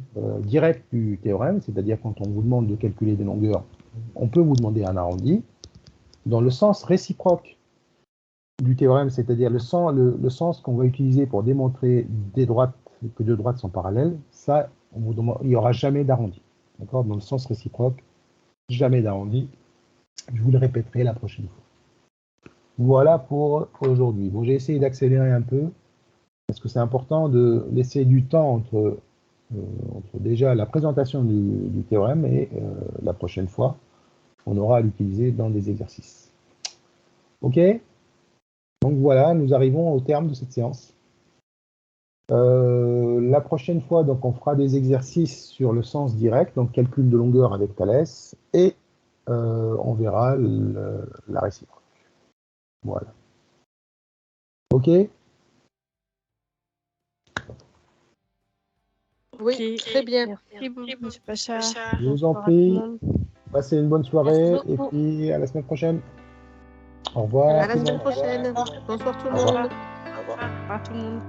direct du théorème, c'est-à-dire quand on vous demande de calculer des longueurs, on peut vous demander un arrondi. Dans le sens réciproque, du théorème, c'est-à-dire le sens qu'on va utiliser pour démontrer que deux droites sont parallèles, ça, il n'y aura jamais d'arrondi. D'accord? Dans le sens réciproque, jamais d'arrondi. Je vous le répéterai la prochaine fois. Voilà pour aujourd'hui. Bon, j'ai essayé d'accélérer un peu, parce que c'est important de laisser du temps entre déjà la présentation du théorème et la prochaine fois, on aura à l'utiliser dans des exercices. OK? Donc voilà, nous arrivons au terme de cette séance. La prochaine fois, donc, on fera des exercices sur le sens direct, donc calcul de longueur avec Thalès, et on verra la réciproque. Voilà. OK? Oui, très bien. Merci beaucoup, M. Pacha. Je vous en prie. Passez une bonne soirée et puis à la semaine prochaine. Au revoir. À la semaine prochaine. Bonsoir tout le monde. Au revoir tout le monde.